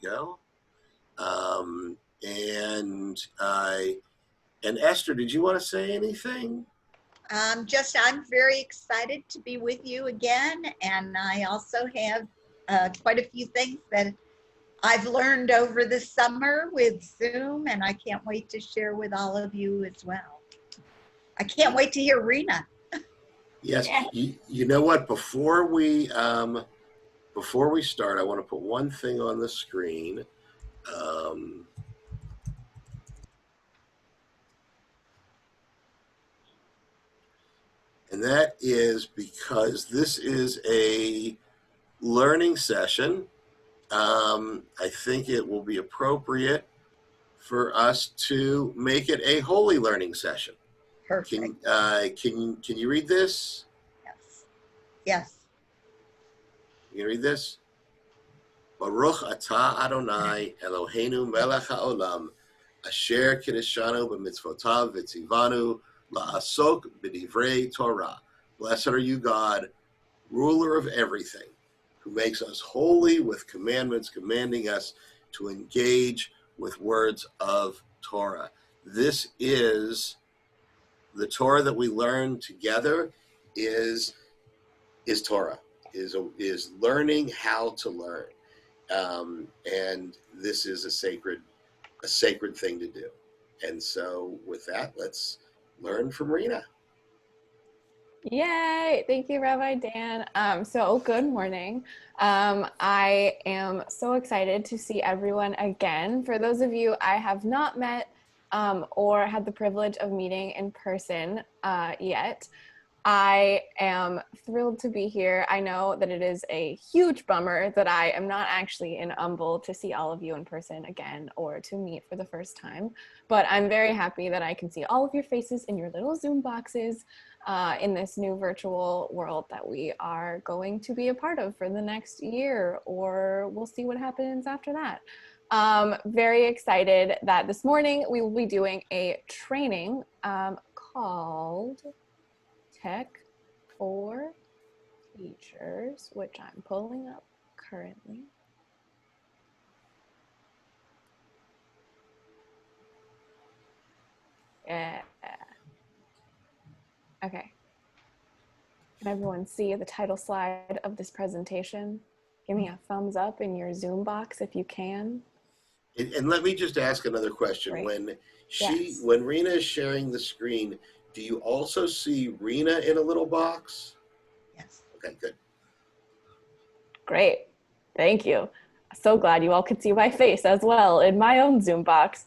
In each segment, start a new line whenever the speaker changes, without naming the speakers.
go. And Esther, did you want to say anything?
I'm very excited to be with you again. And I also have quite a few things that I've learned over the summer with Zoom, and I can't wait to share with all of you as well. I can't wait to hear RENA.
Yes, you know what? Before we start, I want to put one thing on the screen. And that is because this is a learning session. I think it will be appropriate for us to make it a holy learning session.
Perfect.
Can you read this?
Yes. Yes.
You can read this? Baruch atah Adonai Eloheinu melech haolam asher kiddushanu b'mitzvotav v'tzivanu la'asok b'divrei Torah. Blessed are you, God, ruler of everything, who makes us holy with commandments, commanding us to engage with words of Torah. This is the Torah that we learn together is Torah, is learning how to learn. And this is a sacred thing to do. And so with that, let's learn from RENA.
Yay! Thank you, Rabbi Dan. So good morning. I am so excited to see everyone again. For those of you I have not met or had the privilege of meeting in person yet, I am thrilled to be here. I know that it is a huge bummer that I am not actually in Humble to see all of you in person again or to meet for the first time, but I'm very happy that I can see all of your faces in your little Zoom boxes in this new virtual world that we are going to be a part of for the next year, or we'll see what happens after that. Very excited that this morning we will be doing a training called Tech for Teachers, which I'm pulling up currently. Yeah. Okay. Can everyone see the title slide of this presentation? Give me a thumbs up in your Zoom box if you can.
And let me just ask another question.
Great.
When RENA is sharing the screen, do you also see RENA in a little box?
Yes.
Okay, good.
Great. Thank you. So glad you all could see my face as well in my own Zoom box.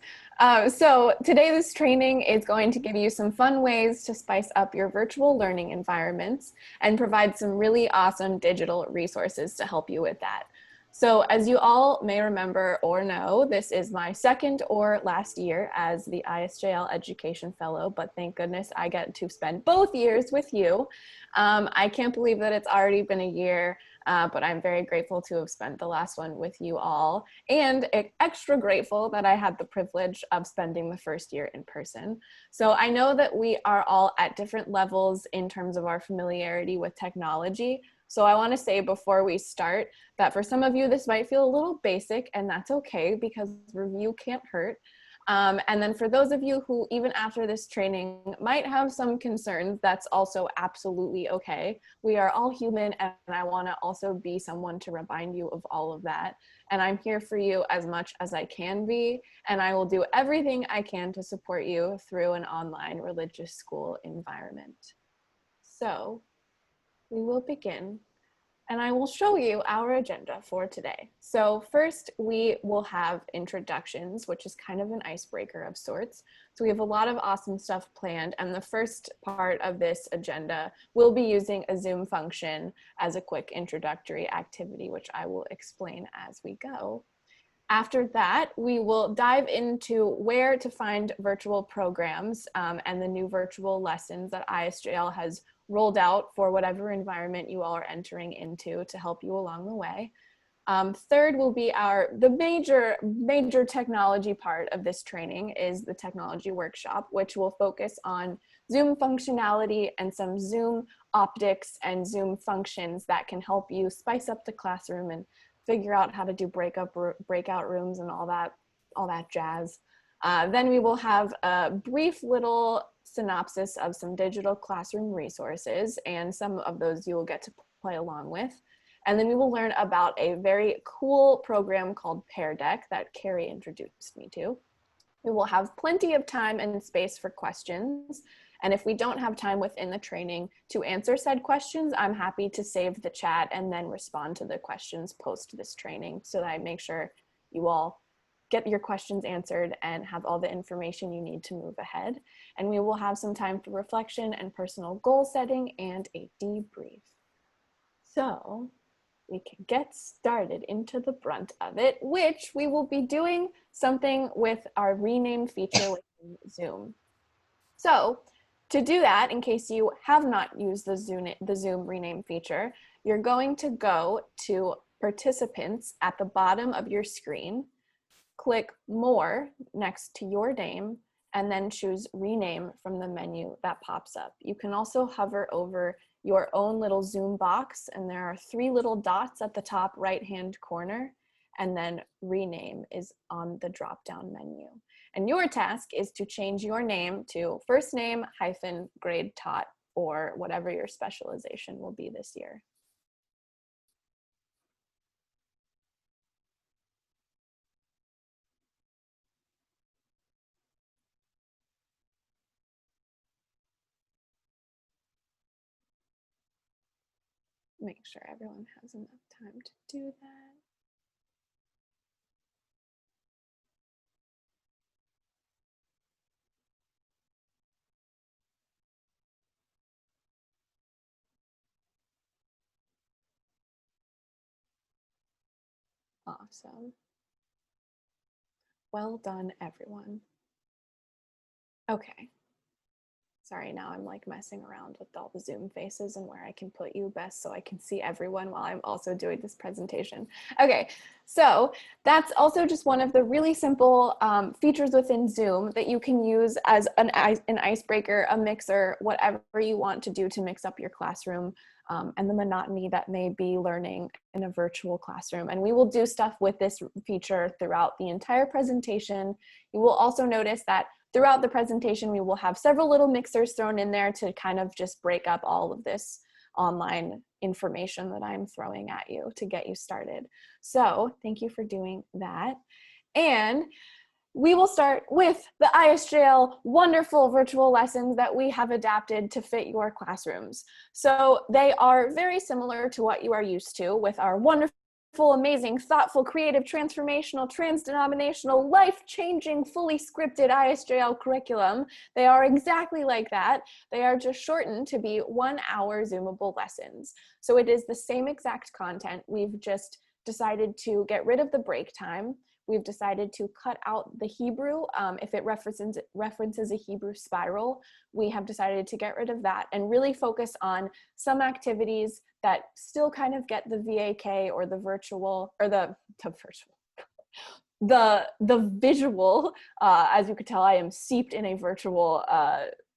So today this training is going to give you some fun ways to spice up your virtual learning environments and provide some really awesome digital resources to help you with that. So as you all may remember or know, this is my second or last year as the Isjl Education Fellow, but thank goodness I get to spend both years with you. I can't believe that it's already been a year, but I'm very grateful to have spent the last one with you all, and extra grateful that I had the privilege of spending the first year in person. So I know that we are all at different levels in terms of our familiarity with technology. So I want to say before we start that for some of you, this might feel a little basic, and that's okay because review can't hurt. And then for those of you who, even after this training, might have some concerns, that's also absolutely okay. We are all human, and I want to also be someone to remind you of all of that. And I'm here for you as much as I can be, and I will do everything I can to support you through an online religious school environment. So we will begin, and I will show you our agenda for today. So first, we will have introductions, which is kind of an icebreaker of sorts. So we have a lot of awesome stuff planned, and the first part of this agenda will be using a Zoom function as a quick introductory activity, which I will explain as we go. After that, we will dive into where to find virtual programs and the new virtual lessons that Isjl has rolled out for whatever environment you all are entering into to help you along the way. Third will be the major technology part of this training is the technology workshop, which will focus on Zoom functionality and some Zoom optics and Zoom functions that can help you spice up the classroom and figure out how to do breakout rooms and all that jazz. Then we will have a brief little synopsis of some digital classroom resources, and some of those you will get to play along with. And then we will learn about a very cool program called Pear Deck that Carrie introduced me to. We will have plenty of time and space for questions. And if we don't have time within the training to answer said questions, I'm happy to save the chat and then respond to the questions post this training, so that I make sure you all get your questions answered and have all the information you need to move ahead. And we will have some time for reflection and personal goal setting and a debrief. So we can get started into the brunt of it, which we will be doing something with our rename feature within Zoom. So to do that, in case you have not used the Zoom rename feature, you're going to go to participants at the bottom of your screen, click more next to your name, and then choose rename from the menu that pops up. You can also hover over your own little Zoom box, and there are 3 little dots at the top right-hand corner, and then rename is on the drop-down menu. And your task is to change your name to first name - grade taught, or whatever your specialization will be this year. Make sure everyone has enough time to do that. Awesome. Well done, everyone. Okay. Sorry, now I'm like messing around with all the Zoom faces and where I can put you best so I can see everyone while I'm also doing this presentation. Okay, so that's also just one of the really simple features within Zoom that you can use as an icebreaker, a mixer, whatever you want to do to mix up your classroom and the monotony that may be learning in a virtual classroom. And we will do stuff with this feature throughout the entire presentation. You will also notice that throughout the presentation, we will have several little mixers thrown in there to kind of just break up all of this online information that I'm throwing at you to get you started. So thank you for doing that. And we will start with the Isjl wonderful virtual lessons that we have adapted to fit your classrooms. So they are very similar to what you are used to with our wonderful, amazing, thoughtful, creative, transformational, trans-denominational, life-changing, fully scripted Isjl curriculum. They are exactly like that. They are just shortened to be 1-hour Zoomable lessons. So it is the same exact content. We've just decided to get rid of the break time. We've decided to cut out the Hebrew. If it references a Hebrew spiral, we have decided to get rid of that and really focus on some activities that still kind of get the VAK or the virtual, or the visual. As you could tell, I am steeped in a virtual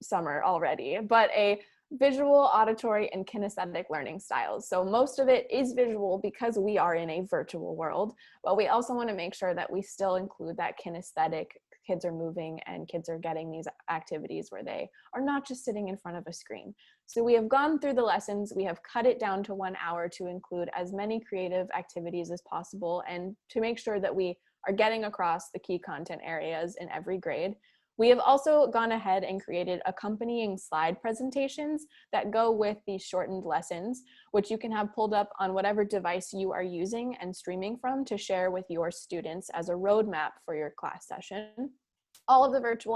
summer already, but a visual, auditory, and kinesthetic learning styles. So most of it is visual because we are in a virtual world, but we also want to make sure that we still include that kinesthetic. Kids are moving and kids are getting these activities where they are not just sitting in front of a screen. So we have gone through the lessons, we have cut it down to 1 hour to include as many creative activities as possible and to make sure that we are getting across the key content areas in every grade. We have also gone ahead and created accompanying slide presentations that go with these shortened lessons, which you can have pulled up on whatever device you are using and streaming from to share with your students as a roadmap for your class session. All of the virtual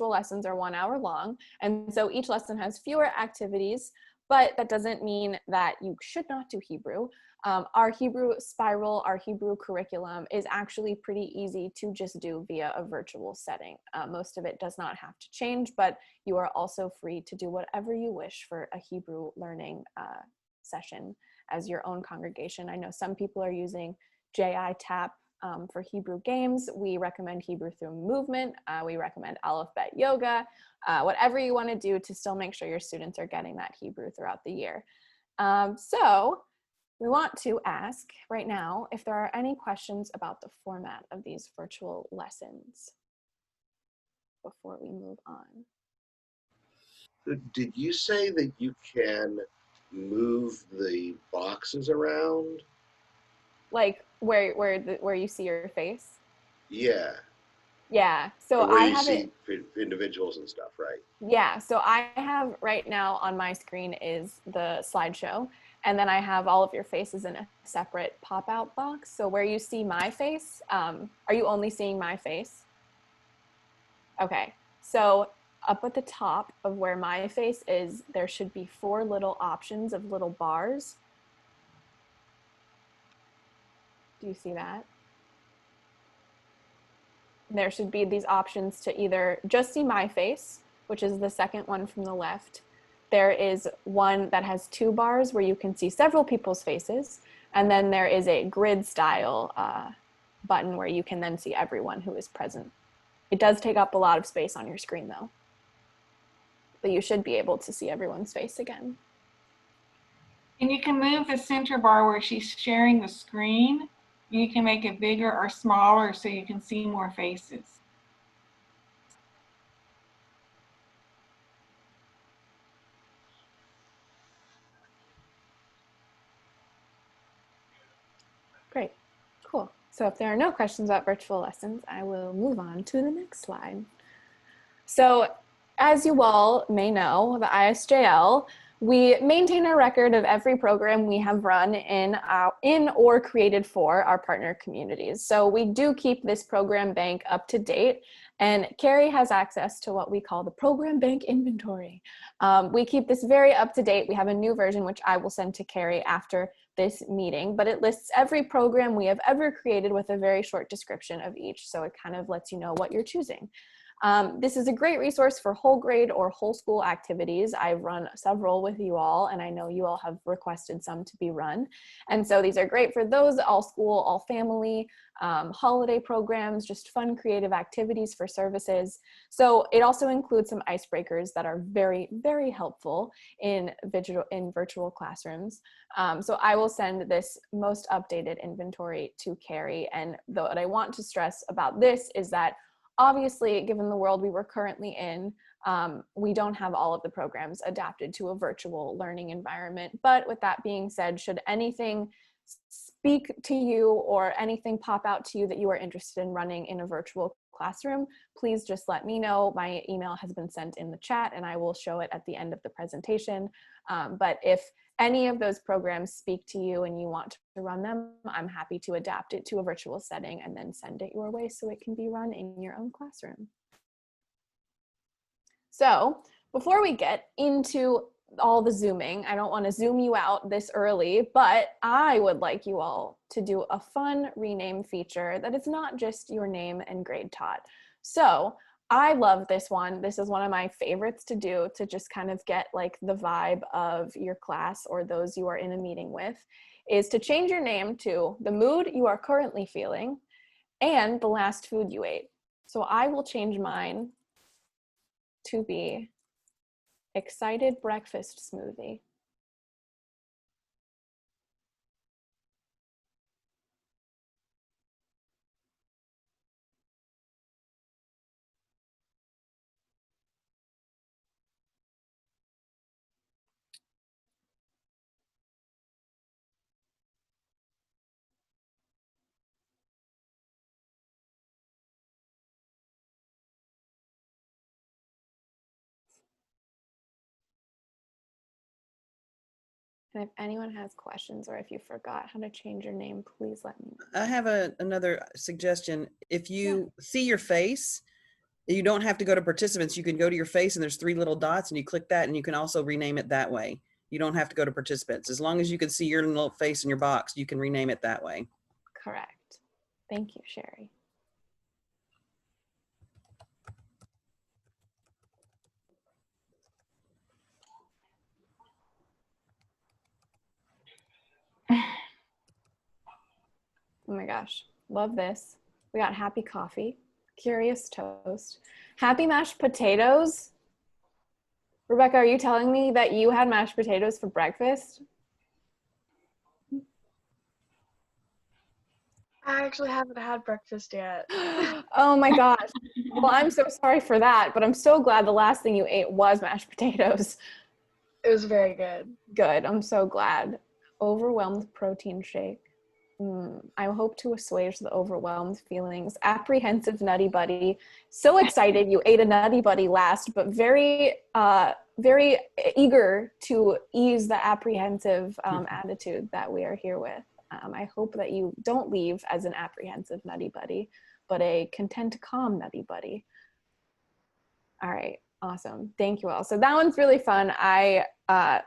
lessons are 1 hour long, and so each lesson has fewer activities, but that doesn't mean that you should not do Hebrew. Our Hebrew spiral, our Hebrew curriculum is actually pretty easy to just do via a virtual setting. Most of it does not have to change, but you are also free to do whatever you wish for a Hebrew learning session as your own congregation. I know some people are using JI Tap for Hebrew games. We recommend Hebrew through movement. We recommend Aleph Bet Yoga, whatever you want to do to still make sure your students are getting that Hebrew throughout the year. So we want to ask right now if there are any questions about the format of these virtual lessons before we move on.
So did you say that you can move the boxes around?
Like where you see your face?
Yeah.
Yeah, so
Or where
I
you
have it.
see individuals and stuff, right?
Yeah, so I have right now on my screen is the slideshow, and then I have all of your faces in a separate pop-out box. So where you see my face, are you only seeing my face? Okay, so up at the top of where my face is, there should be 4 little options of little bars. Do you see that? There should be these options to either just see my face, which is the second one from the left. There is one that has 2 bars where you can see several people's faces. And then there is a grid style button where you can then see everyone who is present. It does take up a lot of space on your screen though. But you should be able to see everyone's face again.
And you can move the center bar where she's sharing the screen. You can make it bigger or smaller so you can see more faces.
Great, cool. So if there are no questions about virtual lessons, I will move on to the next slide. So as you all may know, the ISJL, we maintain a record of every program we have run in or created for our partner communities. So we do keep this program bank up to date, and Carrie has access to what we call the program bank inventory. We keep this very up to date. We have a new version, which I will send to Carrie after this meeting, but it lists every program we have ever created with a very short description of each. So it kind of lets you know what you're choosing. This is a great resource for whole grade or whole school activities. I've run several with you all, and I know you all have requested some to be run. And so these are great for those all school, all family, holiday programs, just fun creative activities for services. So it also includes some icebreakers that are very, very helpful in virtual classrooms. So I will send this most updated inventory to Carrie. And what I want to stress about this is that obviously, given the world we were currently in, we don't have all of the programs adapted to a virtual learning environment. But with that being said, should anything speak to you or anything pop out to you that you are interested in running in a virtual classroom, please just let me know. My email has been sent in the chat and I will show it at the end of the presentation. But if any of those programs speak to you and you want to run them, I'm happy to adapt it to a virtual setting and then send it your way so it can be run in your own classroom. So before we get into all the Zooming, I don't want to Zoom you out this early, but I would like you all to do a fun rename feature that is not just your name and grade taught. So I love this one. This is one of my favorites to do, to just kind of get like the vibe of your class or those you are in a meeting with, is to change your name to the mood you are currently feeling and the last food you ate. So I will change mine to be excited breakfast smoothie. And if anyone has questions or if you forgot how to change your name, please let me know.
I have another suggestion. If you see your face, you don't have to go to participants. You can go to your face and there's 3 little dots and you click that and you can also rename it that way. You don't have to go to participants. As long as you can see your little face in your box, you can rename it that way.
Correct. Thank you, Sherry. Oh my gosh, love this. We got happy coffee, curious toast, happy mashed potatoes. Rebecca, are you telling me that you had mashed potatoes for breakfast?
I actually haven't had breakfast yet.
Oh my gosh. Well, I'm so sorry for that, but I'm so glad the last thing you ate was mashed potatoes.
It was very good.
Good. I'm so glad. Overwhelmed protein shake. I hope to assuage the overwhelmed feelings. Apprehensive Nutty Buddy. So excited you ate a Nutty Buddy last, but very, very eager to ease the apprehensive attitude that we are here with. I hope that you don't leave as an apprehensive Nutty Buddy, but a content, calm Nutty Buddy. All right, awesome. Thank you all. So that one's really fun. I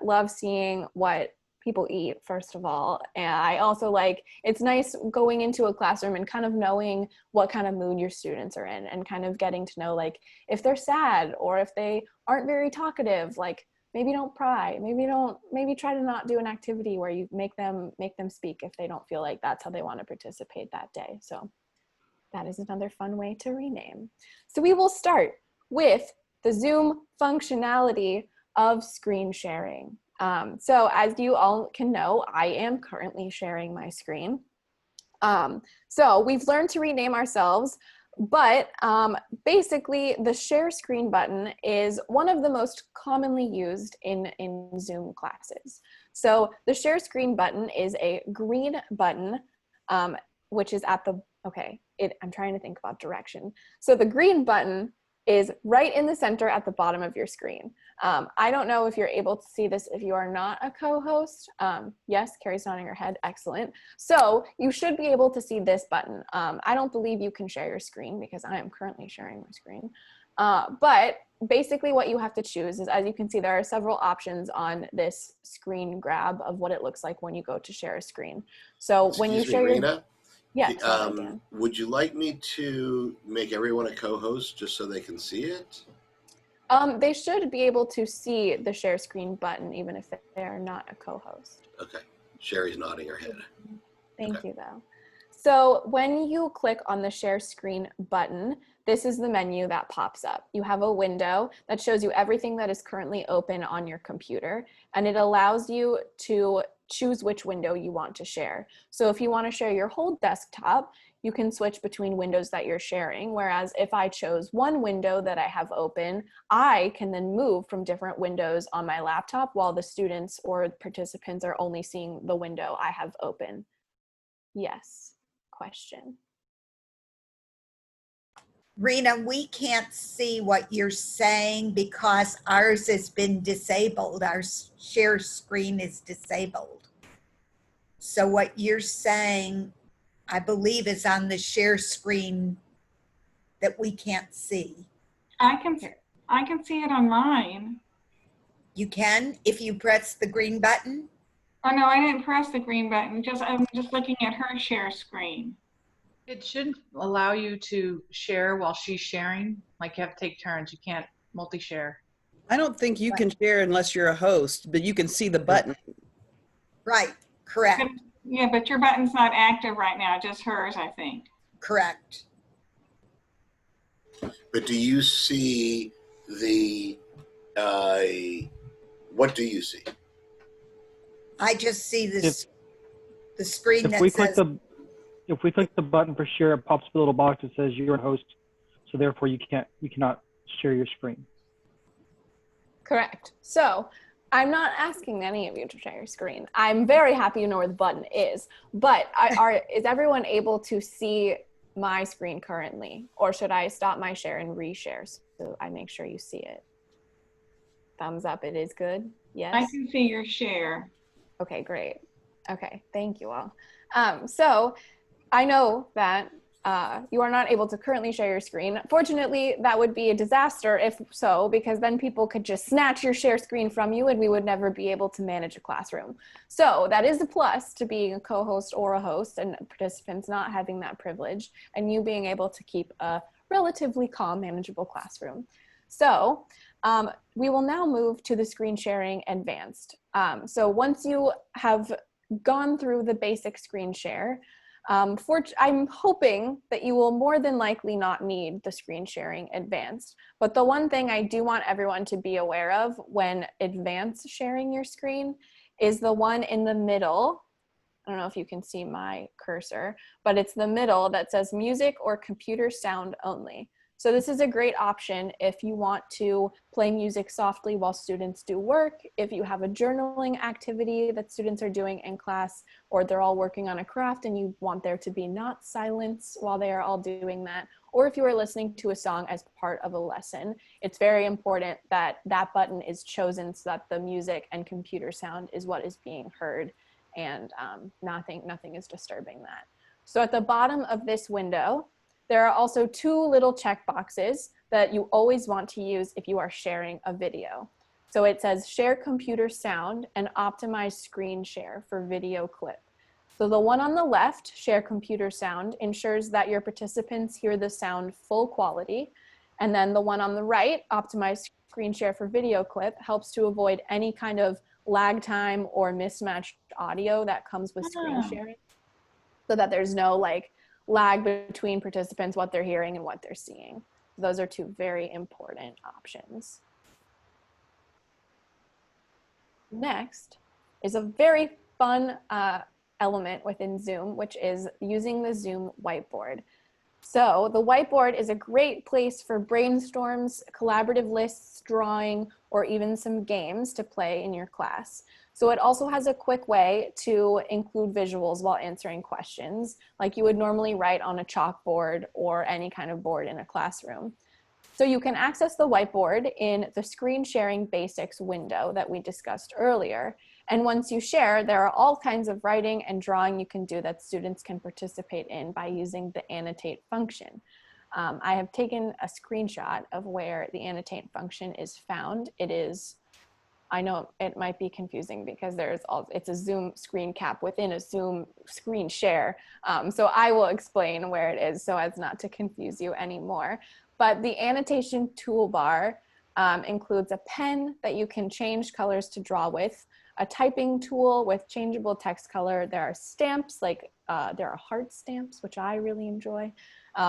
love seeing what people eat, first of all. And I also like, it's nice going into a classroom and kind of knowing what kind of mood your students are in and kind of getting to know, like, if they're sad or if they aren't very talkative, like maybe don't pry, maybe try to not do an activity where you make them speak if they don't feel like that's how they want to participate that day. So that is another fun way to rename. So we will start with the Zoom functionality of screen sharing. So as you all can know, I am currently sharing my screen. So we've learned to rename ourselves, but basically the share screen button is one of the most commonly used in Zoom classes. So the share screen button is a green button, which is at the, I'm trying to think about direction. So the green button is right in the center at the bottom of your screen. I don't know if you're able to see this if you are not a co-host. Yes, Carrie's nodding her head, excellent. So you should be able to see this button. I don't believe you can share your screen because I am currently sharing my screen. But basically what you have to choose is, as you can see, there are several options on this screen grab of what it looks like when you go to share a screen. So when you share
RENA?
Yeah.
Would you like me to make everyone a co-host just so they can see it?
They should be able to see the share screen button even if they are not a co-host.
Okay. Sherry's nodding her head.
Thank you, though. So when you click on the share screen button, this is the menu that pops up. You have a window that shows you everything that is currently open on your computer, and it allows you to choose which window you want to share. So if you want to share your whole desktop, you can switch between windows that you're sharing. Whereas if I chose one window that I have open, I can then move from different windows on my laptop while the students or participants are only seeing the window I have open. Yes, question.
Rena, we can't see what you're saying because ours has been disabled. Our share screen is disabled. So what you're saying, I believe, is on the share screen that we can't see.
I can see it on mine.
You can if you press the green button?
Oh no, I didn't press the green button. I'm just looking at her share screen.
It shouldn't allow you to share while she's sharing. Like you have to take turns. You can't multi-share.
I don't think you can share unless you're a host, but you can see the button.
Right, correct.
Yeah, but your button's not active right now, just hers, I think.
Correct.
But do you see the, what do you see?
I just see this, the screen that says.
If we click the button for share, it pops up a little box that says you're a host, so therefore you cannot share your screen.
Correct. So I'm not asking any of you to share your screen. I'm very happy to know where the button is, but is everyone able to see my screen currently, or should I stop my share and reshare so I make sure you see it? Thumbs up, it is good. Yes.
I can see your share.
Okay, great. Okay, thank you all. So I know that you are not able to currently share your screen. Fortunately, that would be a disaster if so, because then people could just snatch your share screen from you and we would never be able to manage a classroom. So that is a plus to being a co-host or a host and participants not having that privilege and you being able to keep a relatively calm, manageable classroom. So we will now move to the screen sharing advanced. So once you have gone through the basic screen share, I'm hoping that you will more than likely not need the screen sharing advanced. But the one thing I do want everyone to be aware of when advanced sharing your screen is the one in the middle I don't know if you can see my cursor, but it's the middle that says music or computer sound only. So this is a great option if you want to play music softly while students do work, if you have a journaling activity that students are doing in class, or they're all working on a craft and you want there to be not silence while they are all doing that, or if you are listening to a song as part of a lesson. It's very important that that button is chosen so that the music and computer sound is what is being heard, and nothing is disturbing that. So at the bottom of this window, there are also two little check boxes that you always want to use if you are sharing a video. So it says share computer sound and optimize screen share for video clip. So the one on the left, share computer sound, ensures that your participants hear the sound full quality. And then the one on the right, optimize screen share for video clip, helps to avoid any kind of lag time or mismatched audio that comes with screen sharing, so that there's no like lag between participants, what they're hearing and what they're seeing. Those are two very important options. Next is a very fun element within Zoom, which is using the Zoom whiteboard. So the whiteboard is a great place for brainstorms, collaborative lists, drawing, or even some games to play in your class. So it also has a quick way to include visuals while answering questions, like you would normally write on a chalkboard or any kind of board in a classroom. So you can access the whiteboard in the screen sharing basics window that we discussed earlier. And once you share, there are all kinds of writing and drawing you can do that students can participate in by using the annotate function. I have taken a screenshot of where the annotate function is found. It is, I know it might be confusing because it's a Zoom screen cap within a Zoom screen share. So I will explain where it is so as not to confuse you anymore. But the annotation toolbar includes a pen that you can change colors to draw with, a typing tool with changeable text color. There are stamps, like there are heart stamps, which I really enjoy.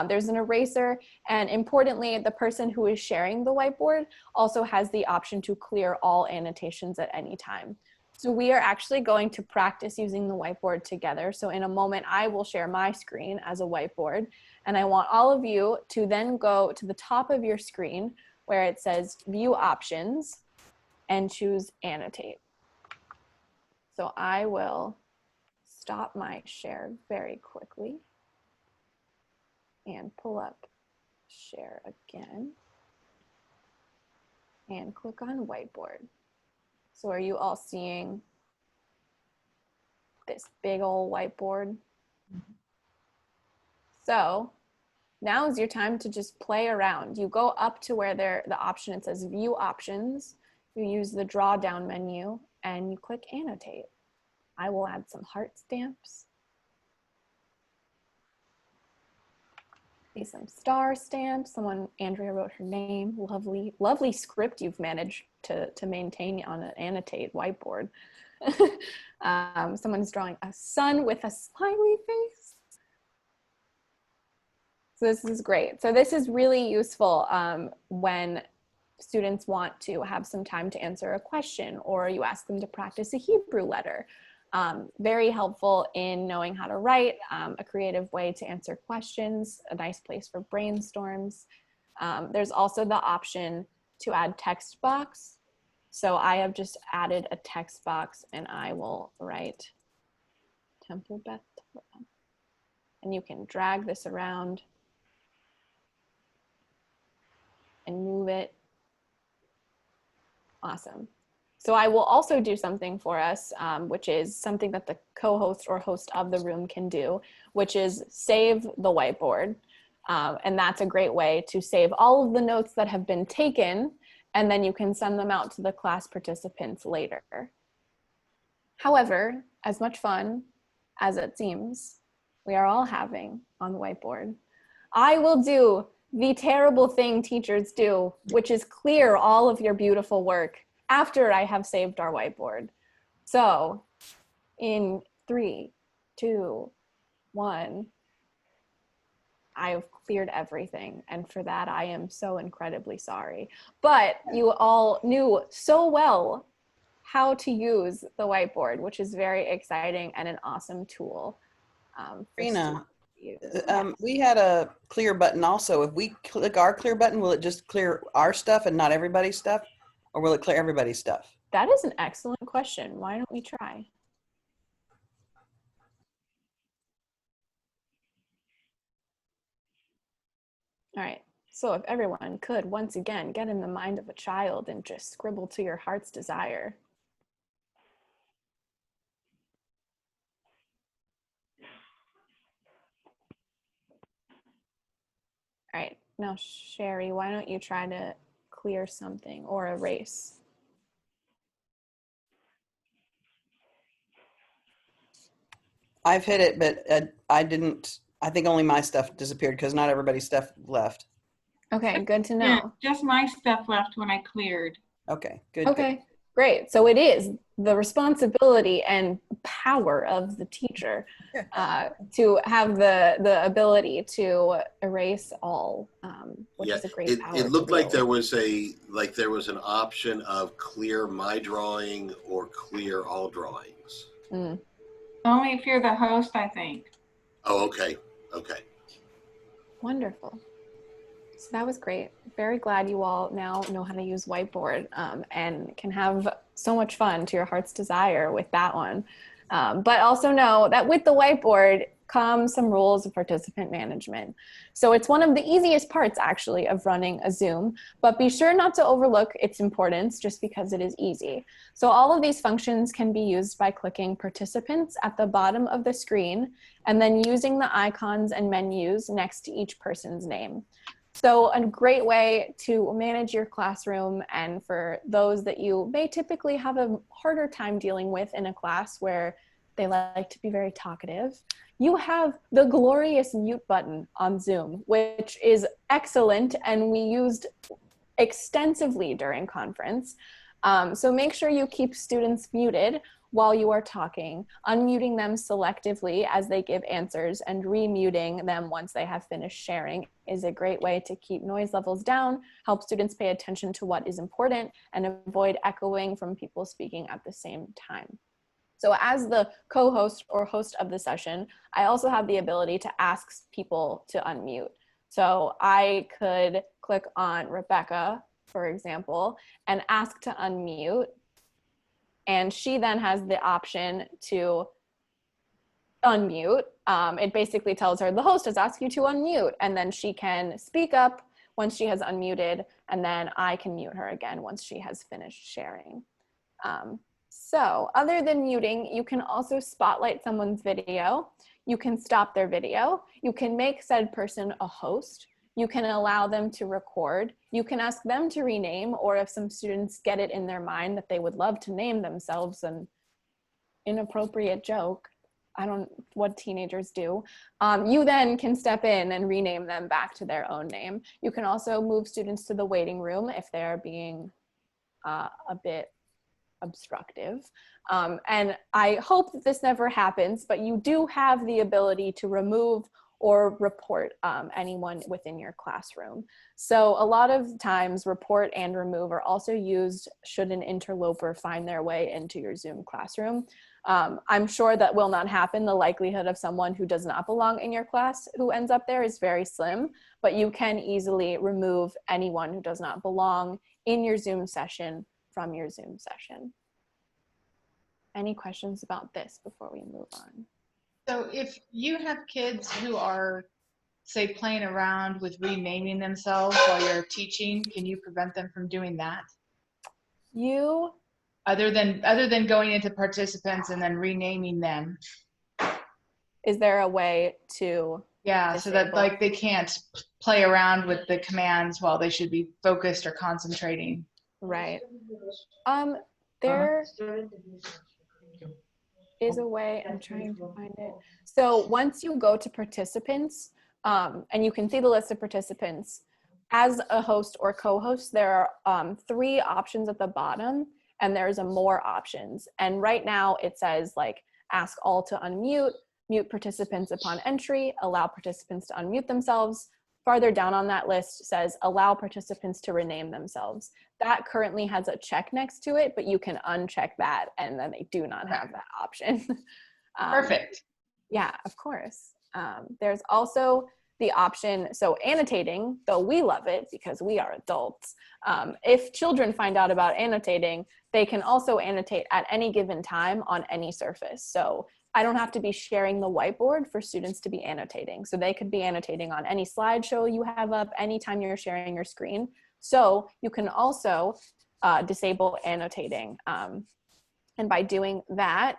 There's an eraser, and importantly, the person who is sharing the whiteboard also has the option to clear all annotations at any time. So we are actually going to practice using the whiteboard together. So in a moment, I will share my screen as a whiteboard, and I want all of you to then go to the top of your screen where it says View Options and choose Annotate. So I will stop my share very quickly and pull up share again and click on whiteboard. So are you all seeing this big old whiteboard? So now is your time to just play around. You go up to where the option, it says View Options. You use the draw down menu and you click Annotate. I will add some heart stamps. Some star stamps. Andrea wrote her name. Lovely, lovely script you've managed to maintain on an Annotate whiteboard. Someone's drawing a sun with a smiley face. So this is great. So this is really useful when students want to have some time to answer a question, or you ask them to practice a Hebrew letter. Very helpful in knowing how to write, a creative way to answer questions, a nice place for brainstorms. There's also the option to add text box. So I have just added a text box and I will write Temple Beth Torah. And you can drag this around and move it. Awesome. So I will also do something for us, which is something that the co-host or host of the room can do, which is save the whiteboard. And that's a great way to save all of the notes that have been taken, and then you can send them out to the class participants later. However, as much fun as it seems we are all having on the whiteboard, I will do the terrible thing teachers do, which is clear all of your beautiful work after I have saved our whiteboard. So in 3, 2, 1, I've cleared everything. And for that, I am so incredibly sorry. But you all knew so well how to use the whiteboard, which is very exciting and an awesome tool. For
RENA,
students to use.
we had a clear button also. If we click our clear button, will it just clear our stuff and not everybody's stuff? Or will it clear everybody's stuff?
That is an excellent question. Why don't we try? All right. So if everyone could once again get in the mind of a child and just scribble to your heart's desire. All right, now Sherry, why don't you try to clear something or erase?
I've hit it, but I didn't. I think only my stuff disappeared because not everybody's stuff left.
Okay, good to
Yeah,
know.
just my stuff left when I cleared.
Okay, good.
Okay, great. So it is the responsibility and power of the teacher to have the ability to erase all, which is a great power.
It looked
to
like there
wield.
was an option of clear my drawing or clear all drawings.
Mm.
Only if you're the host, I think.
Oh, okay. Okay.
Wonderful. So that was great. Very glad you all now know how to use whiteboard and can have so much fun to your heart's desire with that one. But also know that with the whiteboard comes some rules of participant management. So it's one of the easiest parts actually of running a Zoom, but be sure not to overlook its importance just because it is easy. So all of these functions can be used by clicking participants at the bottom of the screen and then using the icons and menus next to each person's name. So a great way to manage your classroom, and for those that you may typically have a harder time dealing with in a class where they like to be very talkative, you have the glorious mute button on Zoom, which is excellent and we used extensively during conference. So make sure you keep students muted while you are talking, unmuting them selectively as they give answers, and remuting them once they have finished sharing is a great way to keep noise levels down, help students pay attention to what is important, and avoid echoing from people speaking at the same time. So as the co-host or host of the session, I also have the ability to ask people to unmute. So I could click on Rebecca, for example, and ask to unmute. And she then has the option to unmute. It basically tells her the host has asked you to unmute, and then she can speak up once she has unmuted, and then I can mute her again once she has finished sharing. So other than muting, you can also spotlight someone's video. You can stop their video. You can make said person a host. You can allow them to record. You can ask them to rename, or if some students get it in their mind that they would love to name themselves an inappropriate joke, I don't know what teenagers do, you then can step in and rename them back to their own name. You can also move students to the waiting room if they're being a bit obstructive. And I hope that this never happens, but you do have the ability to remove or report anyone within your classroom. So a lot of times report and remove are also used should an interloper find their way into your Zoom classroom. I'm sure that will not happen. The likelihood of someone who does not belong in your class who ends up there is very slim, but you can easily remove anyone who does not belong in your Zoom session from your Zoom session. Any questions about this before we move on?
So if you have kids who are, say, playing around with renaming themselves while you're teaching, can you prevent them from doing that? Other than going into participants and then renaming them.
Is there a way to?
Yeah,
disable?
so that like they can't play around with the commands while they should be focused or concentrating.
Right. There is a way, I'm trying to find it. So once you go to participants, and you can see the list of participants, as a host or co-host, there are 3 options at the bottom, and there's a more options. And right now it says like, ask all to unmute, mute participants upon entry, allow participants to unmute themselves, farther down on that list says allow participants to rename themselves. That currently has a check next to it, but you can uncheck that and then they do not have that option.
Perfect.
Yeah, of course. There's also the option, so annotating, though we love it because we are adults, if children find out about annotating, they can also annotate at any given time on any surface. So I don't have to be sharing the whiteboard for students to be annotating. So they could be annotating on any slideshow you have up anytime you're sharing your screen. So you can also disable annotating. And by doing that,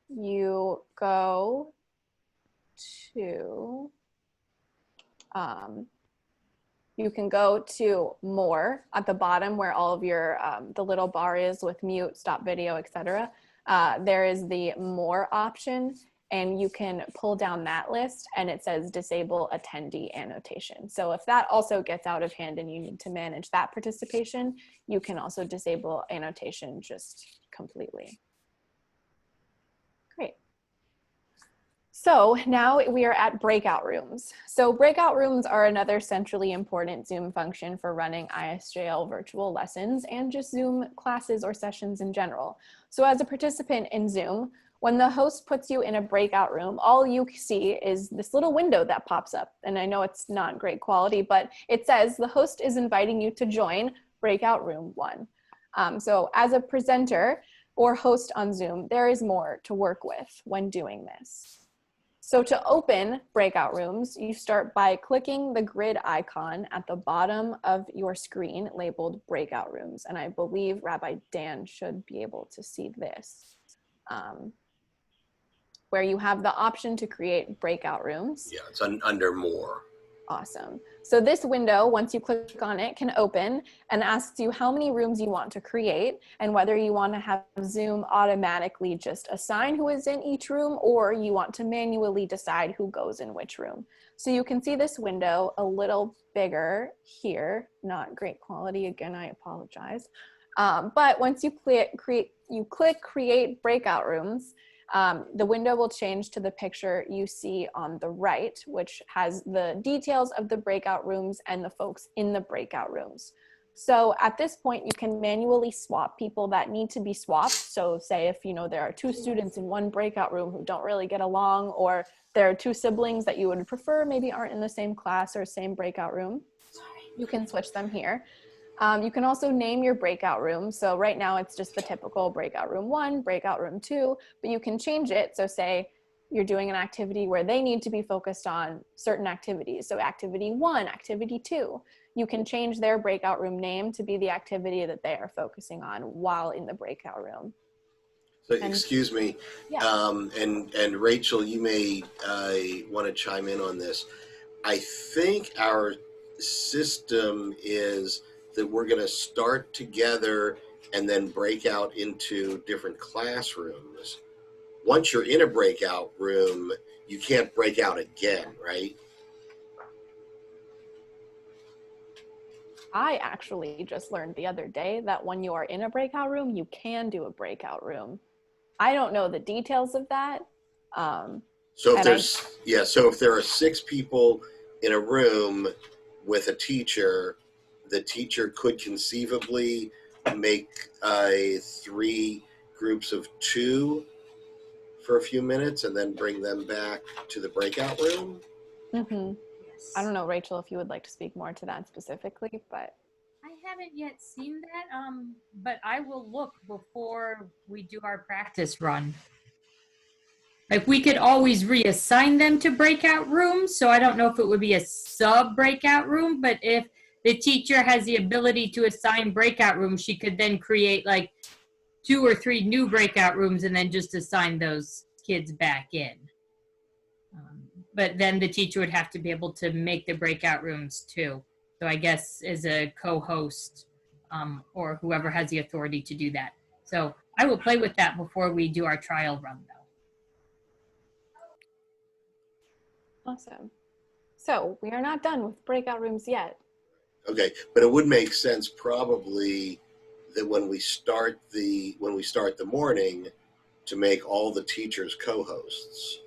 you go to, you can go to more at the bottom where all of your, the little bar is with mute, stop video, etc. There is the more option and you can pull down that list and it says disable attendee annotation. So if that also gets out of hand and you need to manage that participation, you can also disable annotation just completely. Great. So now we are at breakout rooms. So breakout rooms are another centrally important Zoom function for running ISJL virtual lessons and just Zoom classes or sessions in general. So as a participant in Zoom, when the host puts you in a breakout room, all you see is this little window that pops up. And I know it's not great quality, but it says the host is inviting you to join breakout room 1. So as a presenter or host on Zoom, there is more to work with when doing this. So to open breakout rooms, you start by clicking the grid icon at the bottom of your screen labeled breakout rooms. And I believe Rabbi Dan should be able to see this, where you have the option to create breakout rooms.
Yeah, it's under more.
Awesome. So this window, once you click on it, can open and asks you how many rooms you want to create and whether you want to have Zoom automatically just assign who is in each room or you want to manually decide who goes in which room. So you can see this window a little bigger here, not great quality. Again, I apologize. But once you click create breakout rooms, the window will change to the picture you see on the right, which has the details of the breakout rooms and the folks in the breakout rooms. So at this point, you can manually swap people that need to be swapped. So say if there are 2 students in one breakout room who don't really get along, or there are 2 siblings that you would prefer maybe aren't in the same class or same breakout room, you can switch them here. You can also name your breakout room. So right now it's just the typical breakout room 1, breakout room 2, but you can change it. So say you're doing an activity where they need to be focused on certain activities. So activity 1, activity 2, you can change their breakout room name to be the activity that they are focusing on while in the breakout room.
So excuse me,
yeah.
And Rachel, you may want to chime in on this. I think our system is that we're going to start together and then break out into different classrooms. Once you're in a breakout room, you can't break out again, right?
I actually just learned the other day that when you are in a breakout room, you can do a breakout room. I don't know the details of that.
So if there are 6 people in a room with a teacher, the teacher could conceivably make 3 groups of 2 for a few minutes and then bring them back to the breakout room.
Mm-hmm. Yes. I don't know, Rachel, if you would like to speak more to that specifically, but
I haven't yet seen that, but I will look before we do our practice run. Like, we could always reassign them to breakout rooms, so I don't know if it would be a sub breakout room, but if the teacher has the ability to assign breakout rooms, she could then create like 2 or 3 new breakout rooms and then just assign those kids back in. But then the teacher would have to be able to make the breakout rooms too. So I guess as a co-host or whoever has the authority to do that. So I will play with that before we do our trial run though.
Awesome. So we are not done with breakout rooms yet.
Okay, but it would make sense probably that when we start the morning to make all the teachers co-hosts.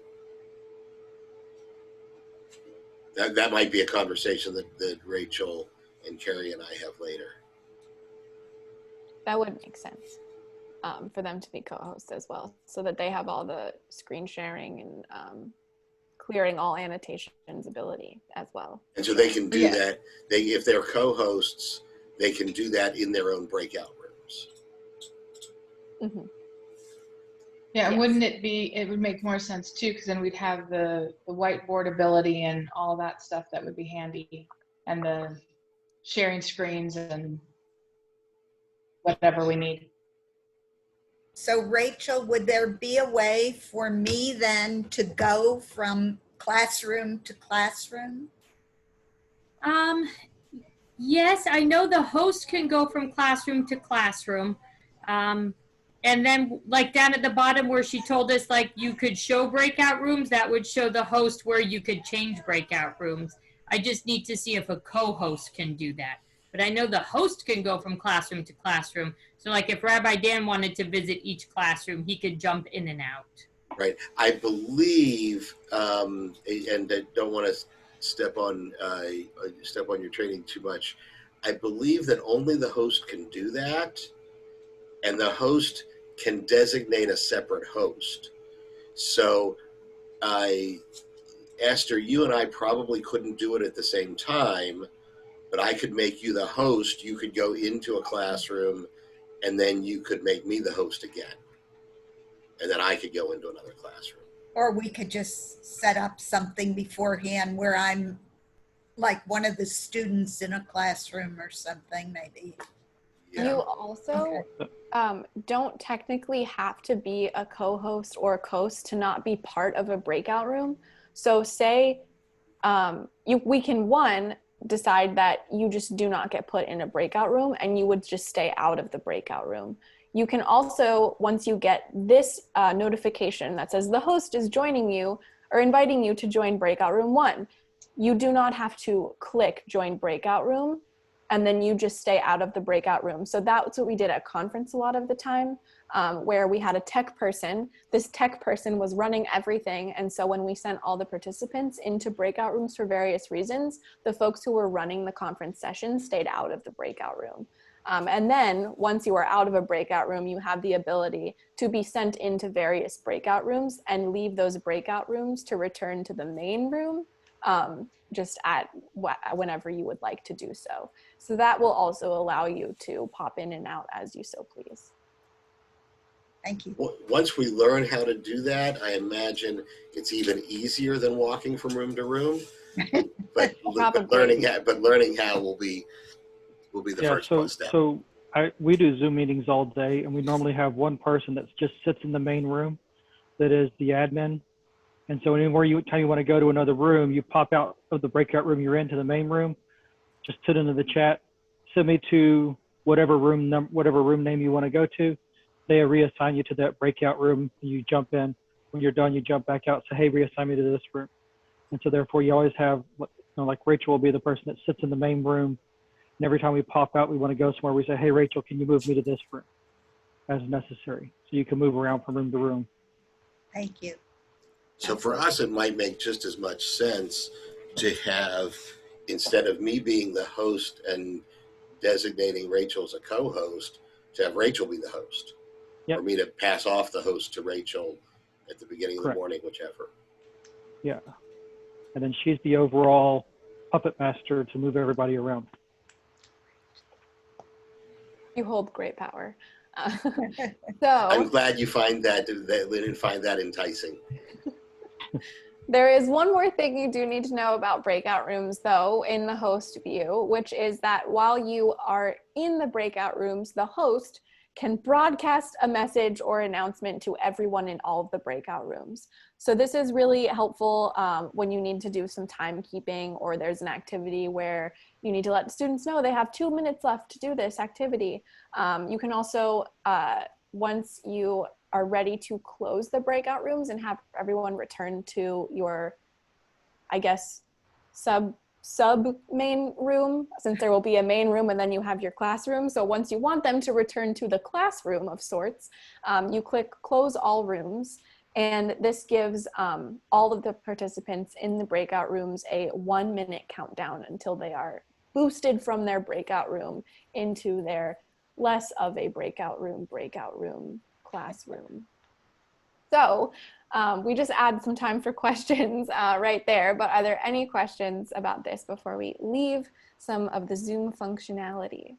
That might be a conversation that Rachel and Carrie and I have later.
That would make sense for them to be co-hosts as well, so that they have all the screen sharing and clearing all annotations ability as well.
And so they can do
Yeah.
that. If they're co-hosts, they can do that in their own breakout rooms.
Mm-hmm.
Yeah, and
Yes.
wouldn't it would make more sense too, because then we'd have the whiteboard ability and all that stuff that would be handy, and the sharing screens and whatever we need.
So Rachel, would there be a way for me then to go from classroom to classroom?
Yes, I know the host can go from classroom to classroom. And then like down at the bottom where she told us like you could show breakout rooms, that would show the host where you could change breakout rooms. I just need to see if a co-host can do that. But I know the host can go from classroom to classroom. So like if Rabbi Dan wanted to visit each classroom, he could jump in and out.
Right. I believe, and I don't want to step on your training too much. I believe that only the host can do that, and the host can designate a separate host. So Esther, you and I probably couldn't do it at the same time, but I could make you the host. You could go into a classroom, and then you could make me the host again. And then I could go into another classroom.
Or we could just set up something beforehand where I'm like one of the students in a classroom or something, maybe.
Yeah.
You also don't technically have to be a co-host or a host to not be part of a breakout room. So say we can decide that you just do not get put in a breakout room and you would just stay out of the breakout room. You can also, once you get this notification that says the host is joining you or inviting you to join breakout room 1, you do not have to click join breakout room, and then you just stay out of the breakout room. So that's what we did at conference a lot of the time, where we had a tech person. This tech person was running everything. And so when we sent all the participants into breakout rooms for various reasons, the folks who were running the conference session stayed out of the breakout room. And then once you are out of a breakout room, you have the ability to be sent into various breakout rooms and leave those breakout rooms to return to the main room just at whenever you would like to do so. So that will also allow you to pop in and out as you so please.
Thank you.
Once we learn how to do that, I imagine it's even easier than walking from room to room. But learning how will be the first step.
So we do Zoom meetings all day, and we normally have one person that just sits in the main room that is the admin. And so anywhere time you want to go to another room, you pop out of the breakout room you're in to the main room, just put into the chat, send me to whatever room name you want to go to. They reassign you to that breakout room. You jump in. When you're done, you jump back out. Say, hey, reassign me to this room. And so therefore, you always have, like Rachel will be the person that sits in the main room. And every time we pop out, we want to go somewhere. We say, hey, Rachel, can you move me to this room as necessary? So you can move around from room to room.
Thank you.
So for us, it might make just as much sense to have, instead of me being the host and designating Rachel as a co-host, to have Rachel be the host.
Yep.
Or me to pass off the host to Rachel at the beginning of the
Correct.
morning, whichever.
Yeah. And then she's the overall puppet master to move everybody around.
You hold great power.
I'm
So
glad you find that we didn't find that enticing.
there is one more thing you do need to know about breakout rooms, though, in the host view, which is that while you are in the breakout rooms, the host can broadcast a message or announcement to everyone in all of the breakout rooms. So this is really helpful when you need to do some timekeeping, or there's an activity where you need to let students know they have 2 minutes left to do this activity. You can also, once you are ready to close the breakout rooms and have everyone return to your, I guess, sub main room, since there will be a main room and then you have your classroom. So once you want them to return to the classroom of sorts, you click close all rooms, And this gives all of the participants in the breakout rooms a 1-minute countdown until they are boosted from their breakout room into their less of a breakout room classroom. So we just add some time for questions right there, but are there any questions about this before we leave some of the Zoom functionality?